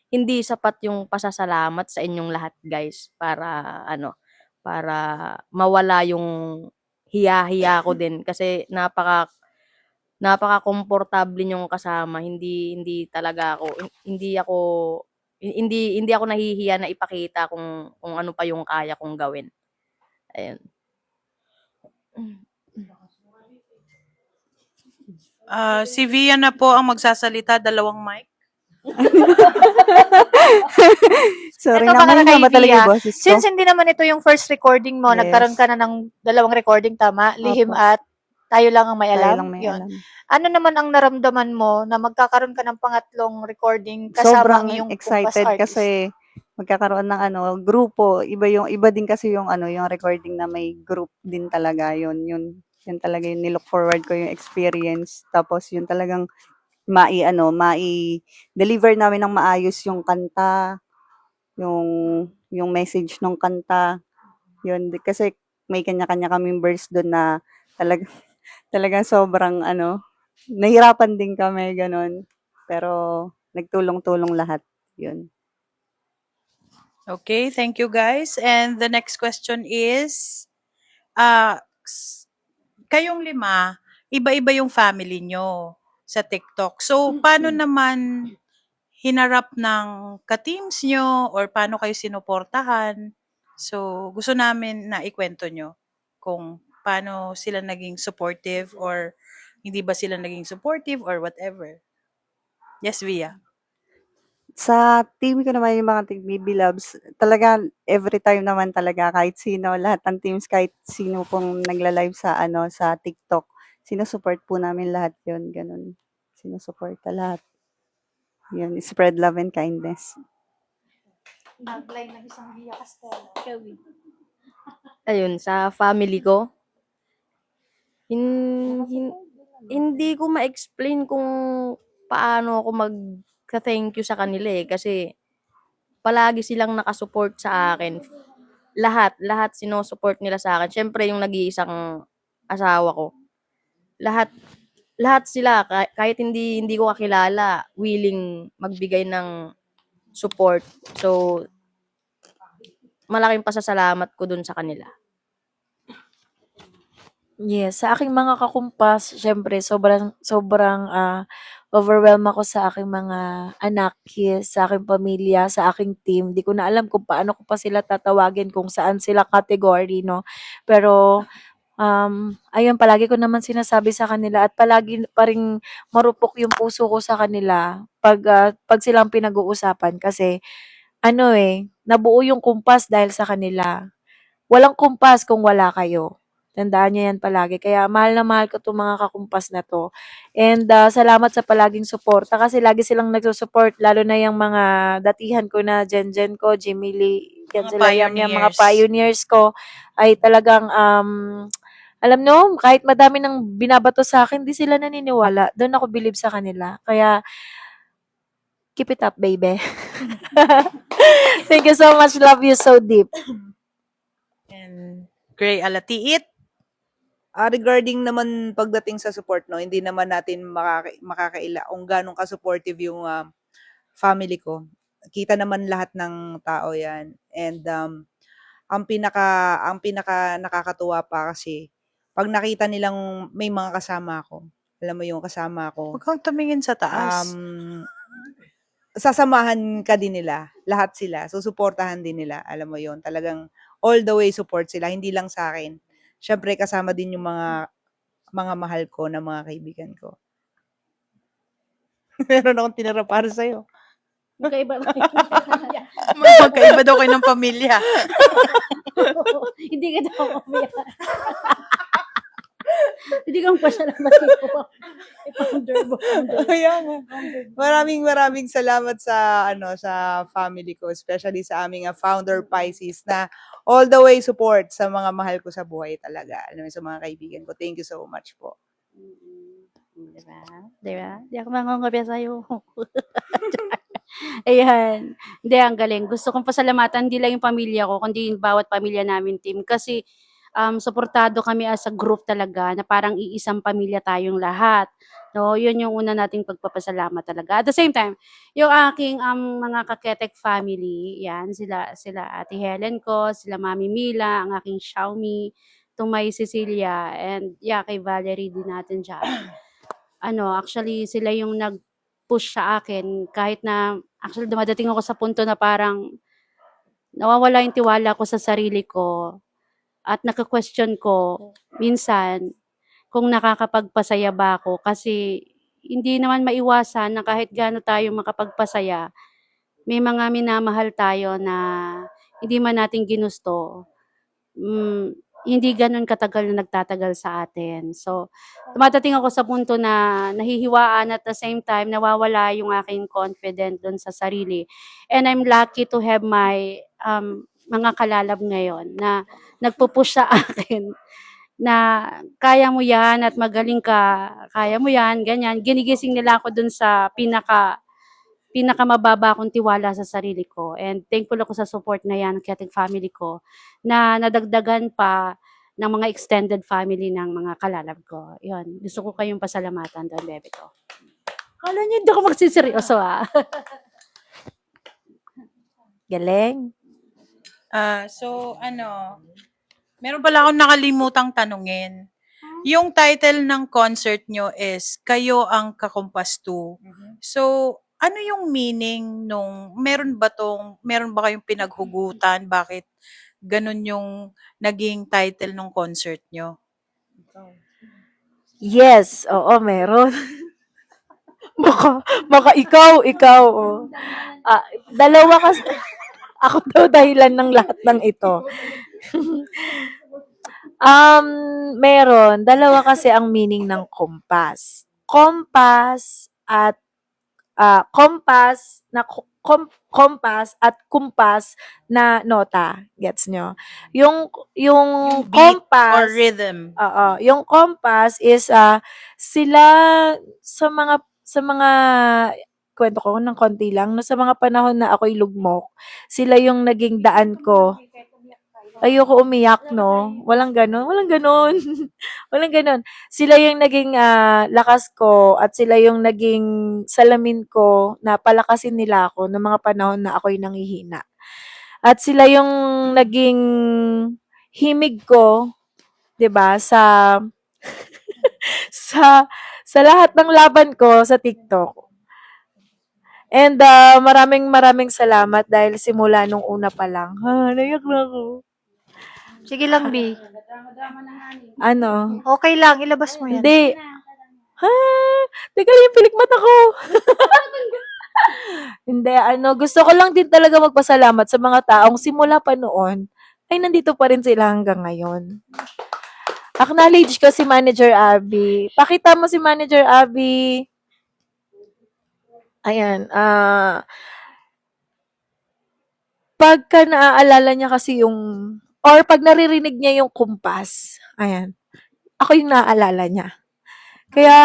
Hindi sapat yung pasasalamat sa inyong lahat, guys, para mawala yung hiya-hiya ko din kasi napaka-komportable niyong kasama. Hindi talaga ako hindi ako nahihiya na ipakita kung ano pa yung kaya kong gawin. Ayun. Si Via na po ang magsasalita, dalawang mic. Sorry Eto, baka naman, kay haba talaga Via. yung boses ko. Since hindi naman ito yung first recording mo, Yes. nagkaroon ka na ng dalawang recording, tama? Lihim Opo. at Tayo Lang Ang May Tayo Alam? lang may Yun. alam. Ano naman ang naramdaman mo na magkakaroon ka ng pangatlong recording kasama Sobrang ang iyong excited kumpas artist? kasi magkakaroon ng grupo. Iba din kasi yung yung recording na may group din talaga yun talaga yung nilook forward ko yung experience. Tapos yun talagang mai-deliver namin ng maayos yung kanta, yung message ng kanta. Yun, kasi may kanya-kanya kaming verse doon na talagang sobrang nahirapan din kami, ganun. Pero nagtulong-tulong lahat. Yun. Okay, thank you guys. And the next question is, kayong lima, iba-iba yung family nyo sa TikTok. So, paano naman hinarap ng ka-teams nyo or paano kayo sinuportahan. So, gusto namin na ikwento nyo kung paano sila naging supportive or hindi ba sila naging supportive or whatever. Yes, Via. Sa team ko naman yung mga BB Loves, talaga every time naman talaga kahit sino, lahat ng teams, kahit sino pong nagla-live sa ano, sa TikTok, sinusupport po namin lahat 'yun, gano'n. Sinusuporta lahat. 'Yun, spread love and kindness. Nag-live ng isang Via Castelo. Ayun, sa family ko, hindi ko ma-explain kung paano ako mag-thank you sa kanila eh. Kasi palagi silang nakasupport sa akin. Lahat sinusupport nila sa akin. Siyempre yung nag-iisang asawa ko. Lahat sila, kahit hindi ko kakilala, willing magbigay ng support. So, malaking pasasalamat ko dun sa kanila. Yes, sa aking mga kakumpas, siyempre sobrang overwhelmed ako sa aking mga anak, yes, sa aking pamilya, sa aking team. Di ko na alam kung paano ko pa sila tatawagin, kung saan sila category, no? Pero, ayun, palagi ko naman sinasabi sa kanila at palagi pa ring marupok yung puso ko sa kanila pag silang pinag-uusapan kasi ano nabuo yung kumpas dahil sa kanila. Walang kumpas kung wala kayo. Tandaan niyo yan palagi. Kaya mahal na mahal ko 'tong mga kakumpas na 'to. And, salamat sa palaging suporta kasi lagi silang nagsu-support lalo na yung mga datihan ko na Jen ko, Jimmy Lee, yan Mga sila Yam mga pioneers. pioneers ko ay talagang, alam niyo kahit madami ng binabato sa'kin 'di sila naniniwala. Dun ako bilib sa kanila. Kaya keep it up, baby. Thank you so much. Love you so deep. And Gray Alatiit. Regarding naman pagdating sa support, no, hindi naman natin makakaila kung gaano ka-supportive yung family ko. Kita naman lahat ng tao yan. And ang pinaka nakakatuwa pa kasi, pag nakita nilang may mga kasama ako, alam mo yung kasama ko, Huwag kang tumingin sa taas. sasamahan ka din nila, lahat sila, susuportahan din nila, alam mo yon, talagang all the way support sila, hindi lang sa akin. Siyempre kasama din yung mga mahal ko na mga kaibigan ko. Meron akong tinira para sa'yo. Magkaiba. Magkaiba daw kayo ng pamilya. Hindi ka daw kumiyak. Hindi ka magpasalamat ko. Founder. Kaya nga. Maraming salamat sa sa family ko, especially sa aming founder Pisces na all the way support sa mga mahal ko sa buhay talaga. Alam mo, sa mga kaibigan ko. Thank you so much po. Diba? Di ako mangungopia sa'yo. Ayan. Hindi, ang galing. Gusto kong pasalamatan hindi lang yung pamilya ko, kundi yung bawat pamilya namin team. Kasi suportado kami as a group talaga na parang iisang pamilya tayong lahat. No, yun yung una nating pagpapasalamat talaga. At the same time, yung aking mga Kaketek family, yan, sila Ate Helen ko, sila Mami Mila, ang aking Xiaomi, Tumay Cecilia, and kay Valerie din natin dyan. Actually, sila yung nag-push sa akin kahit na actually dumadating ako sa punto na parang nawawala yung tiwala ko sa sarili ko at naka-question ko minsan kung nakakapagpasaya ba ako kasi hindi naman maiwasan na kahit gaano tayo makapagpasaya, may mga minamahal tayo na hindi man natin ginusto. Hindi gano'n katagal na nagtatagal sa atin. So, dumadating ako sa punto na nahihiwaan at the same time nawawala yung aking confidence do'n sa sarili. And I'm lucky to have my mga kalalab ngayon na nagpu-push sa akin na kaya mo 'yan at magaling ka, kaya mo 'yan, ganyan. Ginigising nila ako do'n sa pinakamababa kong tiwala sa sarili ko. And thankful ako sa support na 'yan ng Kaketek family ko na nadagdagan pa ng mga extended family ng mga kalalab ko. 'Yun, gusto ko kayong pasalamatan do'n, bebe ko. Akala niyo hindi ako magsiseryoso, Galing. So, meron pala akong nakalimutang tanungin. Yung title ng concert nyo is Kayo ang Kakumpas 2. So, ano yung meaning nung meron ba kayong pinaghugutan, bakit ganun yung naging title ng concert niyo? Yes, oo, meron. Baka ikaw, oh. Dalawa kasi, ako daw dahilan ng lahat ng ito. Meron. Dalawa kasi ang meaning ng kompas. Kompas at kompas at kumpas na nota. Gets nyo? Yung Yung beat or kompas, rhythm? oo, yung kompas is sila sa mga kwento ko ng konti lang, no, sa mga panahon na ako'y lugmok, sila yung naging daan ko. Ayoko umiyak, no? Walang ganon. Walang ganon. Walang ganon. Sila yung naging lakas ko at sila yung naging salamin ko na palakasin nila ako ng mga panahon na ako'y nanghihina. At sila yung naging himig ko, 'di ba, sa sa lahat ng laban ko sa TikTok. And maraming salamat dahil simula nung una pa lang. Naiyak na ako. Sige lang, B. Ano? Okay lang, ilabas mo yan. Hindi. Teka lang yung pilik mata ko. Hindi, gusto ko lang din talaga magpasalamat sa mga taong simula pa noon ay nandito pa rin sila hanggang ngayon. Acknowledge ko si Manager Abby. Pakita mo si Manager Abby. Ayan, pagka naaalala niya kasi or pag naririnig niya yung kumpas, ayan, ako yung naaalala niya. Kaya,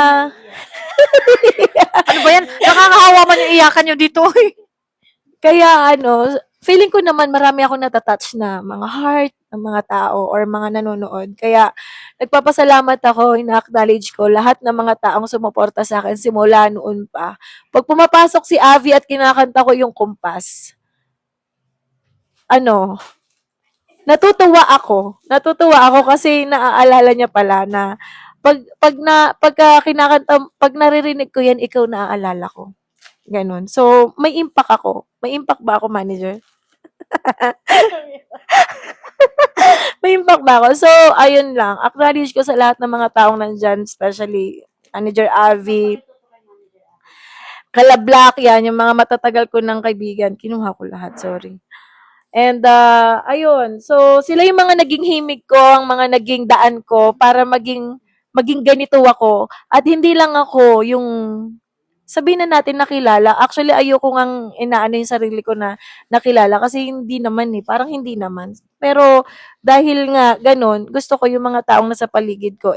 Ano ba yan? Nakakahawa man yung iyakan nyo dito. kaya feeling ko naman marami ako natatouch na mga heart ng mga tao or mga nanonood. Kaya, nagpapasalamat ako, ina-acknowledge ko lahat ng mga taong sumuporta sa akin simula noon pa. Pag pumapasok si Avi at kinakanta ko yung kumpas, natutuwa ako kasi naaalala niya pala na pag naririnig ko yan, ikaw naaalala ko. Ganun. So, may impact ako. May impact ba ako, manager? May impact ba ako? So, ayun lang. Acknowledge ko sa lahat ng mga taong nandyan, especially Manager Avi, Kalablak, yan, yung mga matatagal ko ng kaibigan. Kinuha ko lahat, sorry. And, ayun. So, sila yung mga naging himig ko, ang mga naging daan ko para maging ganito ako. At hindi lang ako yung sabihin na natin nakilala. Actually, ayoko ngang inaano yung sarili ko na nakilala kasi hindi naman parang hindi naman. Pero dahil nga ganun, gusto ko yung mga taong nasa paligid ko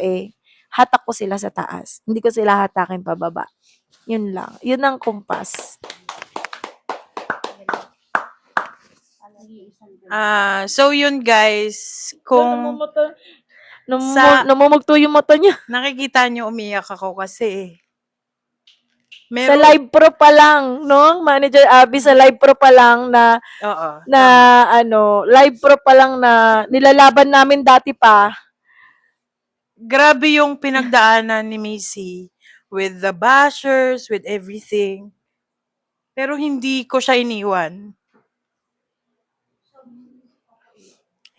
hatak ko sila sa taas. Hindi ko sila hatakin pababa. Yun lang. Yun ang kumpas. So yun guys, kung Namumugto yung mata niya. nakikita nyo umiyak ako kasi Sa live pro pa lang, no? Manager Abby, sa live pro pa lang na Oo. live pro pa lang na nilalaban namin dati pa. Grabe yung pinagdaanan ni Missy with the bashers, with everything. Pero hindi ko siya iniwan.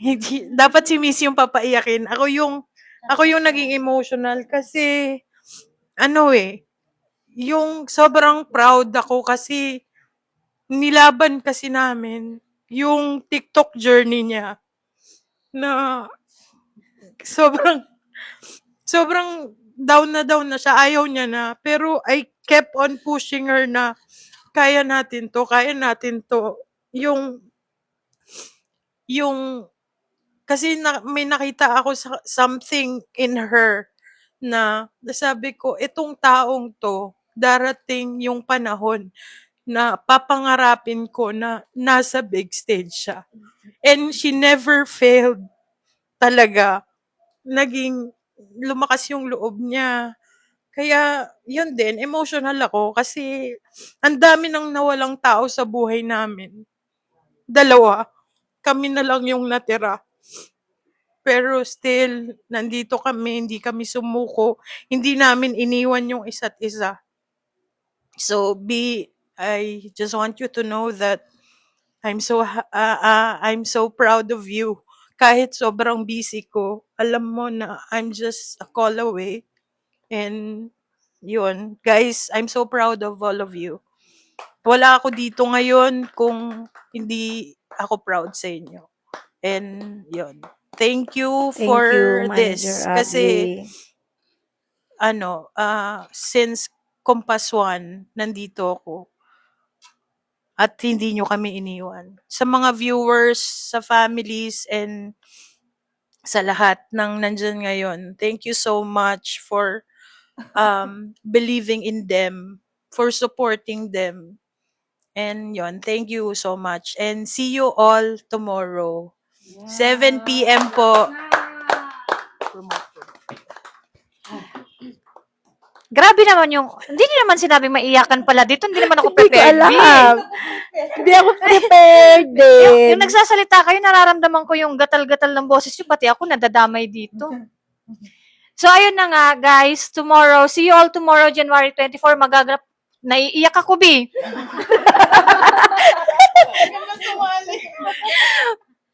Hindi, dapat si Missy yung papaiyakin. Ako yung naging emotional kasi yung sobrang proud ako kasi nilaban kasi namin yung TikTok journey niya na sobrang down na siya. Ayaw niya na. Pero I kept on pushing her na kaya natin to. Kasi may nakita ako something in her na sabi ko, itong taong to, darating yung panahon na papangarapin ko na nasa big stage siya. And she never failed talaga. Lumakas yung loob niya. Kaya, yun din, emotional ako kasi ang dami nang nawalang tao sa buhay namin. 2, kami na lang yung natira. Pero still, nandito kami, hindi kami sumuko, hindi namin iniwan yung isa't isa. So, I just want you to know that I'm so proud of you. Kahit sobrang busy ko, alam mo na I'm just a call away. And yun, guys, I'm so proud of all of you. Wala ako dito ngayon kung hindi ako proud sa inyo. And yun. Thank you Thank for you, this. Manager Kasi Abby. since Compass One, nandito ako. At hindi nyo kami iniwan. Sa mga viewers, sa families, and sa lahat ng nandyan ngayon, thank you so much for believing in them, for supporting them. And yon, thank you so much. And see you all tomorrow. 7 p.m. po. Grabe naman yung, hindi niyo naman sinabing maiyakan pala dito. Hindi naman ako Hindi ko prepared. B. alam. Hindi ako prepared din. Yung nagsasalita kayo, nararamdaman ko yung gatal-gatal ng boses nyo, pati ako nadadamay dito. So, ayun na nga, guys. Tomorrow, see you all tomorrow, January 24, magaganap. Naiiyak ako, B.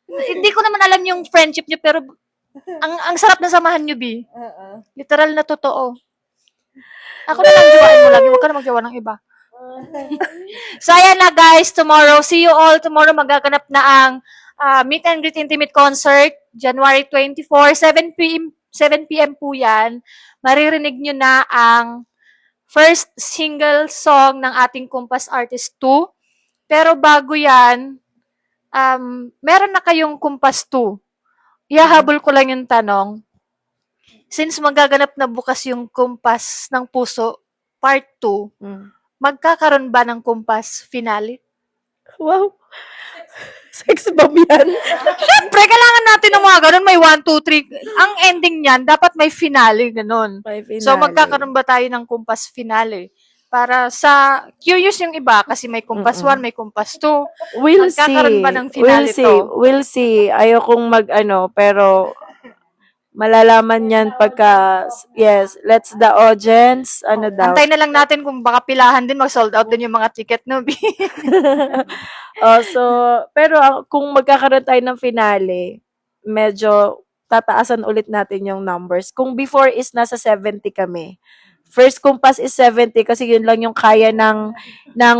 Hindi ko naman alam yung friendship nyo, pero ang sarap na samahan nyo, B. Literal na totoo. Ako na lang jowain mo lagi, huwag ka na magjowa ng iba. So, ayan na guys, tomorrow. See you all tomorrow. Magaganap na ang Meet and Greet Intimate Concert, January 24, 7 p.m. po yan. Maririnig nyo na ang first single song ng ating Kumpas Artist 2. Pero bago yan, meron na kayong Kumpas 2. Ihahabol ko lang yung tanong. Since magaganap na bukas yung Kumpas ng Puso, Part 2, magkakaroon ba ng Kumpas finale? Wow. Sex bomb yan. Siyempre, kailangan natin ng mga ganun. May 1, 2, 3. Ang ending niyan, dapat may finale, ganun. May finale. So, magkakaroon ba tayo ng Kumpas finale? Para sa, curious yung iba, kasi may Kumpas 1, may Kumpas 2. We'll see. Magkakaroon ba ng finale We'll see. Ayokong pero malalaman yan pagka, yes, let's the audience, daw. Antay na lang natin kung baka pilahan din, mag-sold out din yung mga ticket, no? Pero kung magkakaroon tayo ng finale, medyo tataasan ulit natin yung numbers. Kung before is nasa 70 kami. First Kumpas is 70 kasi yun lang yung kaya ng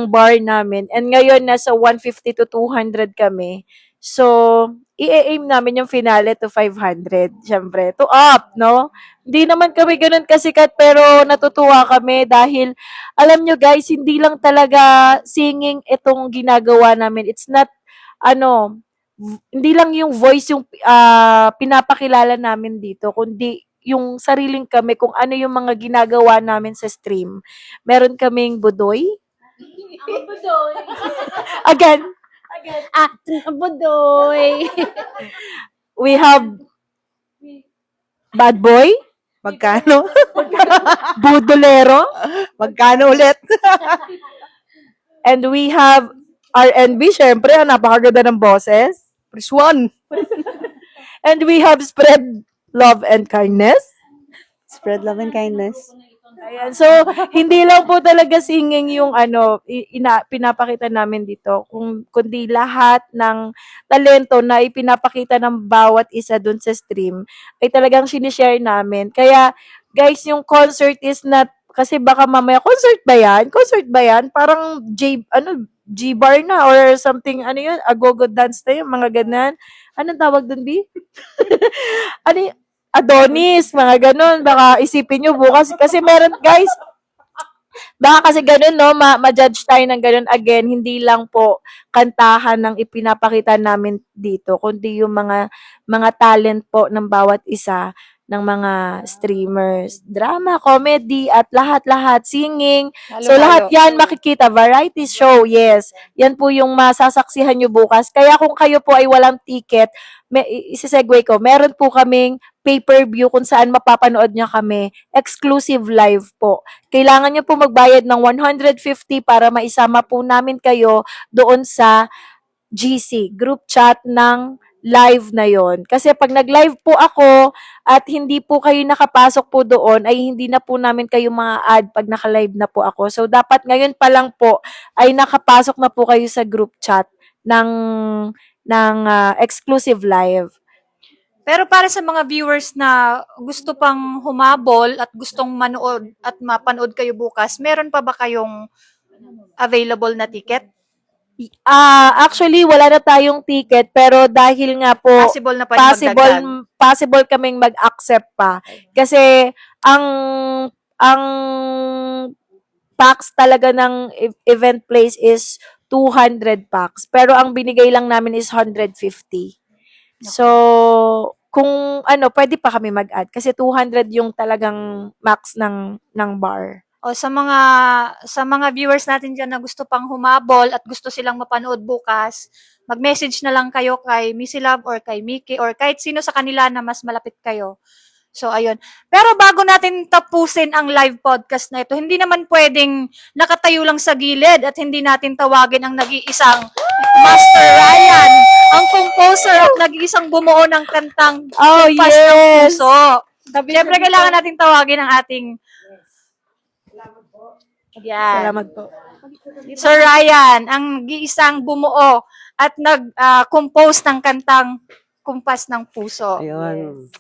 bar namin. And ngayon nasa 150 to 200 kami. So, i-aim namin yung finale to 500, syempre. To up, no? Hindi naman kami ganun kasikat, pero natutuwa kami dahil, alam nyo guys, hindi lang talaga singing itong ginagawa namin. It's not, hindi lang yung voice yung pinapakilala namin dito, kundi yung sariling kami, kung ano yung mga ginagawa namin sa stream. Meron kaming budoy. Budoy. Again, Budoy. we have bad boy, Magkano? budolero, Magkano ulit? and we have R&B, syempre, napakaganda ng boses. Press one. And we have spread love and kindness. Spread love and kindness. Ayan. So, hindi lang po talaga singing yung pinapakita namin dito, kundi lahat ng talento na ipinapakita ng bawat isa dun sa stream ay talagang sinishare namin. Kaya, guys, yung concert is not, kasi baka mamaya, concert ba yan? Concert ba yan? Parang G-bar na or something, yun? Agogo dance na yun, mga ganan. Anong tawag dun, B? Adonis, mga ganun. Baka isipin nyo bukas. Kasi meron, guys, baka kasi ganun, no? Ma-judge tayo ng ganun. Again, hindi lang po kantahan ng ipinapakita namin dito, kundi yung mga talent po ng bawat isa ng mga streamers. Drama, comedy, at lahat-lahat. Singing. So, lahat yan makikita. Variety show, yes. Yan po yung masasaksihan nyo bukas. Kaya kung kayo po ay walang ticket, isi-segue ko, meron po kaming pay-per-view kung saan mapapanood nyo kami. Exclusive live po. Kailangan nyo po magbayad ng 150 para maisama po namin kayo doon sa GC, group chat ng live na yon. Kasi pag nag-live po ako at hindi po kayo nakapasok po doon, ay hindi na po namin kayo ma-add pag naka-live na po ako. So, dapat ngayon pa lang po ay nakapasok na po kayo sa group chat ng exclusive live. Pero para sa mga viewers na gusto pang humabol at gustong manood at mapanood kayo bukas, meron pa ba kayong available na ticket? Actually, wala na tayong ticket, pero dahil nga po, Possible na pa yung magdagdag. possible kaming mag-accept pa. Kasi, ang packs talaga ng event place is 200 packs. Pero ang binigay lang namin is 150. So, kung pwede pa kami mag-add. Kasi 200 yung talagang max ng bar. O sa mga viewers natin diyan na gusto pang humabol at gusto silang mapanood bukas, mag-message na lang kayo kay Missy Love or kay Mickey or kahit sino sa kanila na mas malapit kayo. So, ayun. Pero bago natin tapusin ang live podcast na ito, hindi naman pwedeng nakatayo lang sa gilid at hindi natin tawagin ang nag-iisang Master Ryan, ang composer at nag-iisang bumuo ng kantang Oh, Kumpas ng yes! Puso. Siyempre, kailangan natin tawagin ang ating Salamat po. Sir Ryan, ang nag-iisang bumuo at nag-compose ng kantang Kumpas ng Puso. Ayun.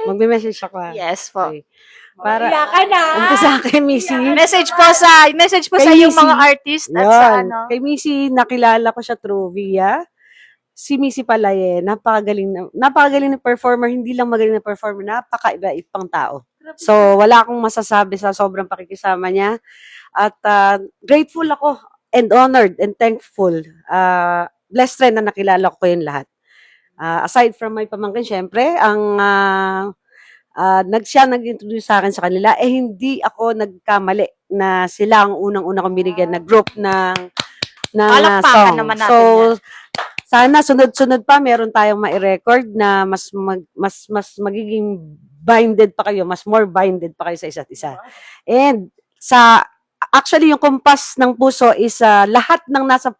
Magme-message ako. Yes po. Okay. Para Iyakan na! umpisa kay Missy. Message po sa Kay yung Missy. mga artist at sa Yun. ano. Kay Missy, nakilala ko siya through via si Missy Palaye. Napakagaling na performer. Hindi lang magaling na performer. Napakaiba pang tao. So, wala akong masasabi sa sobrang pakikisama niya. At grateful ako and honored and thankful. Blessed rin na nakilala ko yung lahat. Aside from my pamangkin, syempre, ang nag-introduce sa akin sa kanila, hindi ako nagkamali na sila ang unang-una kong binigyan na group ng Palakpakan song. naman natin So, yan. sana sunod-sunod pa meron tayong ma-record na mas magiging binded pa kayo, mas more binded pa kayo sa isa't isa. And actually yung Kumpas ng Puso is lahat ng nasa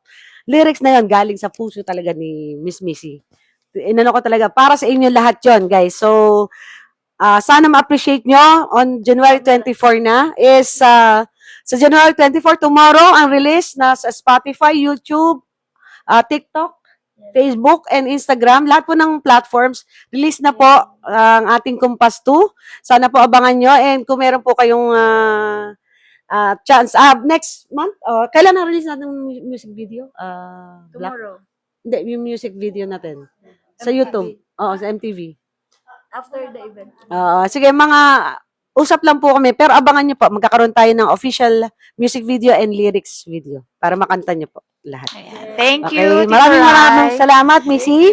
lyrics na yon galing sa puso talaga ni Miss Missy. Inano ko talaga para sa inyo lahat yon, guys. So sana ma-appreciate nyo on January 24 na is sa January 24 tomorrow ang release na sa Spotify, YouTube, TikTok, Facebook, and Instagram. Lahat po ng platforms, release na po ang ating Kumpas 2. Sana po abangan nyo. And kung meron po kayong chance, next month, kailan ang release natin ng music video? Tomorrow. Hindi, yung music video natin. Sa YouTube. Oo, sa MTV. After the event. Sige, usap lang po kami. Pero abangan nyo po, magkakaroon tayo ng official music video and lyrics video para makanta nyo po lahat. Ayan. Thank Okay, you, Tito maraming Rai. salamat, Missy,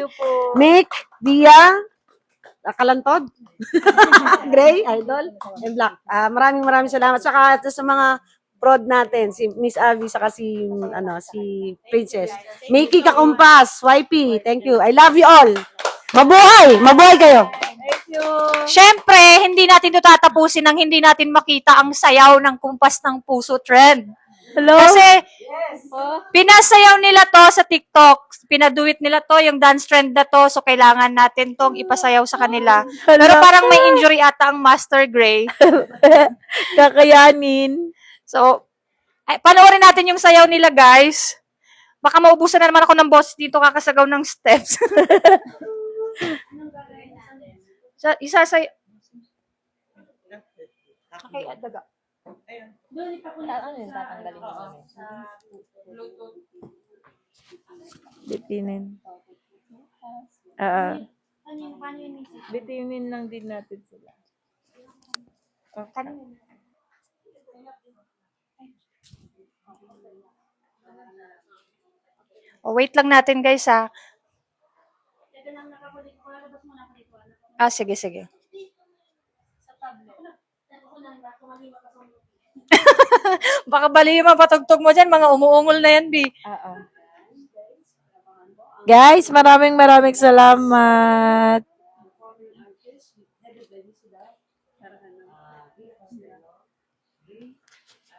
Mick, Dia, Kalantod, Gray, Idol, and Black. Maraming salamat. Saka sa mga prod natin, si Miss Abby, saka si Princess. Mickey Kakumpas, YP, thank you. I love you all. Mabuhay! Mabuhay kayo! Siyempre, hindi natin ito tatapusin nang hindi natin makita ang sayaw ng Kumpas ng Puso trend. Hello? Kasi, pinasayaw nila to sa TikTok. Pinaduit nila to, yung dance trend na to. So, kailangan natin tong ipasayaw sa kanila. Pero parang may injury ata ang Master Gray. Kakayanin. So, panoorin natin yung sayaw nila, guys. Baka maubusan na naman ako ng boss dito kakasagaw ng steps. Isasay... Okay, daga. Bitinin. Bitinin lang din natin sila. Wait lang natin, guys, ha. Sige, sige. Baka bali yung mga patugtog mo dyan, mga umuungol na yan, Bi. Guys, maraming salamat.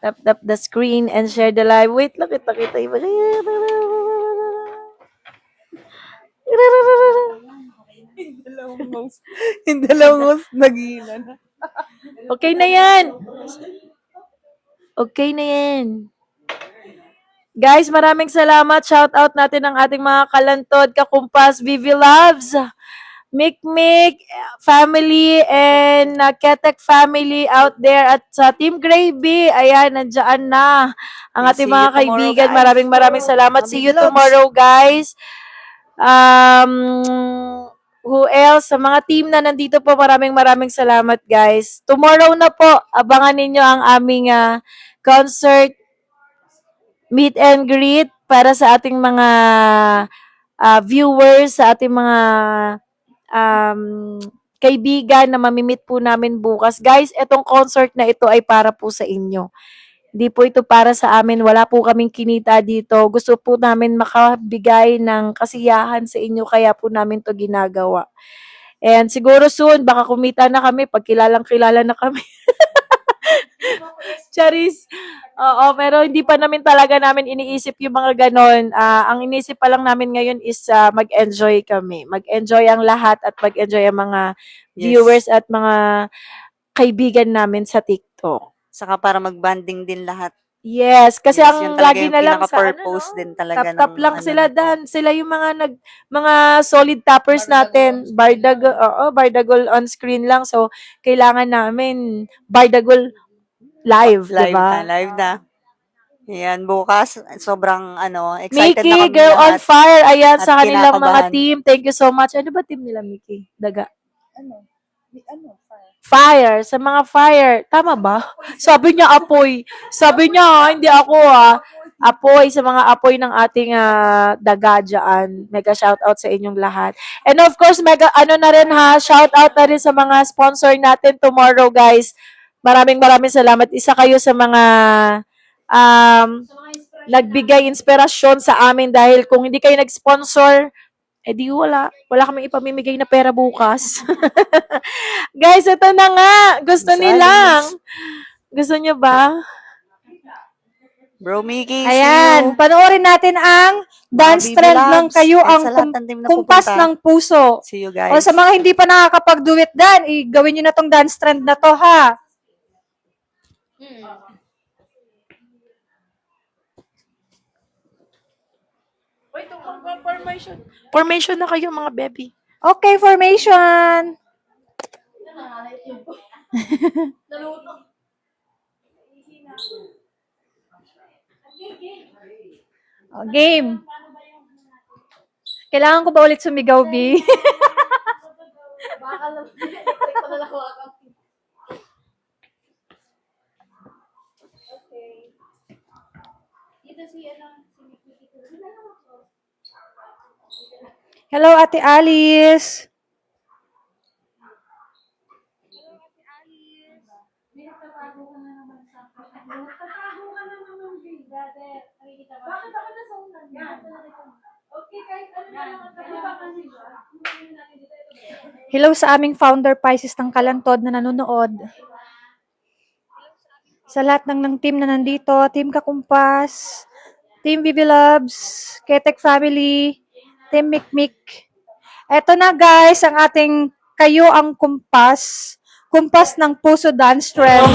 Tap the screen and share the live. Wait lang, kita. Yung dalawang host naghihina na. Okay na yan. Okay na yan. Guys, maraming salamat. Shout out natin ang ating mga kalantod, kakumpas, Vivi Loves, Mikmik family, and Ketek family out there. At sa Team Gravy, ayan, nandiyan na ang Okay, ating see you mga tomorrow, kaibigan. guys. Maraming salamat. See you Vivi Loves. tomorrow, guys. Who else? Sa mga team na nandito po, maraming salamat, guys. Tomorrow na po, abangan ninyo ang aming concert meet and greet para sa ating mga viewers, sa ating mga kaibigan na mamimit po namin bukas. Guys, itong concert na ito ay para po sa inyo. Hindi po ito para sa amin. Wala po kaming kinita dito. Gusto po namin makabigay ng kasiyahan sa inyo, kaya po namin to ginagawa. And siguro soon, baka kumita na kami pag kilalang-kilala na kami. Charis. Oo, pero hindi pa namin iniisip yung mga ganon. Ang iniisip pa lang namin ngayon is mag-enjoy kami. Mag-enjoy ang lahat at mag-enjoy ang mga viewers at mga kaibigan namin sa TikTok. Saka para mag-banding din lahat. Yes, kasi Yes, ang yun talaga lagi yung na lang sa pinaka-purpose din talaga tap-tap ng lang ano sila na to. dan. Sila yung mga solid tappers natin. Bardagol on screen lang. So, kailangan namin Bardagol live, Live diba? na, live na. Ayan, bukas, sobrang excited na Mickey, kami Girl on lahat. Fire. Ayan, At sa kanilang mga kinakabahan. team. Thank you so much. Ano ba team nila, Mickey? Daga. Fire. Sa mga fire. Tama ba? Sabi niya apoy. Sabi niya, hindi ako apoy, sa mga apoy ng ating daga dyan. Mega shoutout sa inyong lahat. And of course, mega na rin shoutout na rin sa mga sponsor natin tomorrow, guys. Maraming salamat. Isa kayo sa mga nagbigay inspirasyon sa amin dahil kung hindi kayo nag-sponsor, di wala kaming ipamimigay na pera bukas. Guys, ito na nga. Gusto Miss nilang. Alice. Gusto niyo ba? Bro Mickey, Ayan, panoorin natin ang dance Vivi trend ng Loves. kayo And ang sa lahat ng team na kumpas pupunta. ng puso. See you O guys. sa mga hindi pa nakakapag-do it dan, gawin nyo na tong dance trend na to, ha? Wait, formation na kayo, mga baby. Okay, formation. Game. Kailangan ko ba ulit sumigaw, B? Hello, Ate Alice. Hello sa aming founder Pisces ng Kalantod na nanonood. Sa lahat ng team na nandito, Team Kakumpas, Team Vivi Loves, Ketek Family, Team Mikmik. Eto na guys, ang ating kayo ang kumpas. Kumpas ng puso dance trend.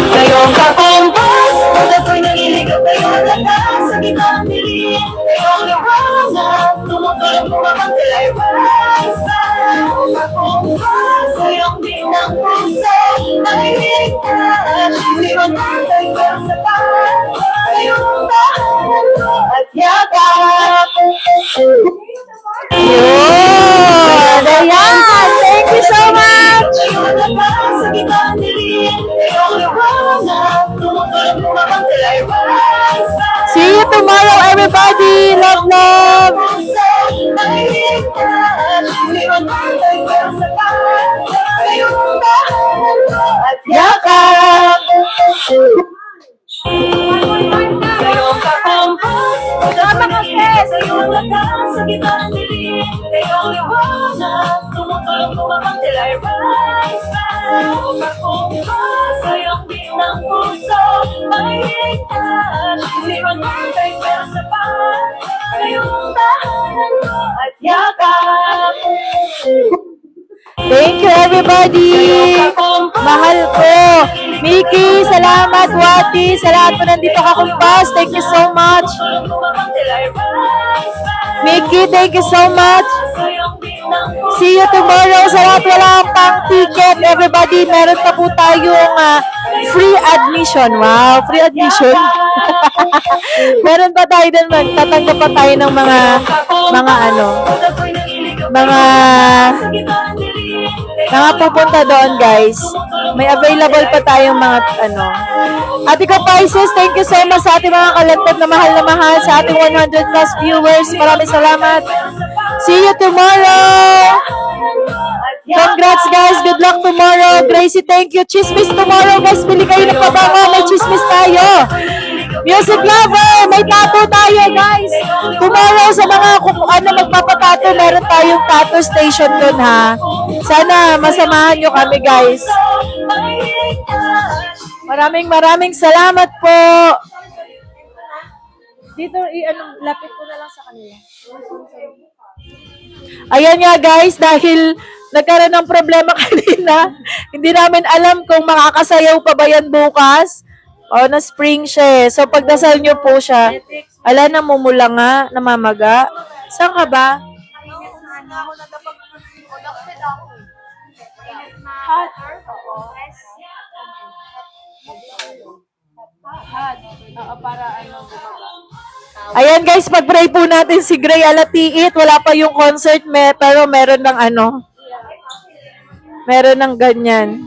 Ngayong kakumpas, ako'y naliligaw kayo lakas sa gitnang dilim. Ngayong liwanag, tumutulong bumabang kila'y basta. Kakumpas, ngayong binang puso, nakikinig ka. Hindi magantay ko sa tahan, ngayong tahanan ko at yakap. Yun! Ayan! Thank you so much! Ngayong lakas sa gitnang dilim. Ngayong liwanag, tumutulong bumabang kila'y basta. See you tomorrow, everybody. Love, love. Yakap! Ngayong kakumpas, kasama ka, Kes! Ngayong lakas sa gitnang dilim. Ngayong liwanag, Ako ba sa'yong bilang puso ay ligtas? Di ba perfect pero sapat? Ngayong tahanan mo at yakap. Thank you, everybody! Mahal ko! Miki, salamat! Wati, sa lahat po nandito ka kumpas. Thank you so much! Miki, thank you so much! See you tomorrow! Sa lahat walang pang ticket. Everybody, meron pa po tayong free admission. Wow, free admission. Meron pa tayo dun, tatanggap pa tayo ng mga pupunta doon, guys. May available pa tayong mga Ate ko Pisces, thank you so much sa ating mga kalantad na mahal, sa ating 100 plus viewers. Maraming salamat. See you tomorrow. Congrats, guys. Good luck tomorrow. Gracie, thank you. Chismis tomorrow, guys. Bili kayo ng pabango. May chismis tayo. Music lover, may tattoo tayo, guys. Tomorrow, sa mga magpapatato, meron tayong tattoo station doon, ha. Sana masamahan nyo kami, guys. Maraming salamat po. Dito, lapit ko na lang sa kanila. Ayan nga, guys, dahil nagkaroon ng problema kanina, hindi namin alam kung makakasayaw pa ba yan bukas. O, na-spring siya eh. So, pagdasal nyo po siya. Ala, namumula nga, namamaga. Saan ka ba? Ayan guys, pag-pray po natin si Gray Alatiit. Wala pa yung concert, pero meron ng meron ng ganyan.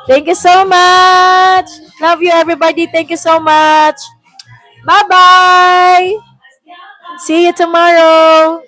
Thank you so much. Love you everybody. Thank you so much. Bye-bye. See you tomorrow.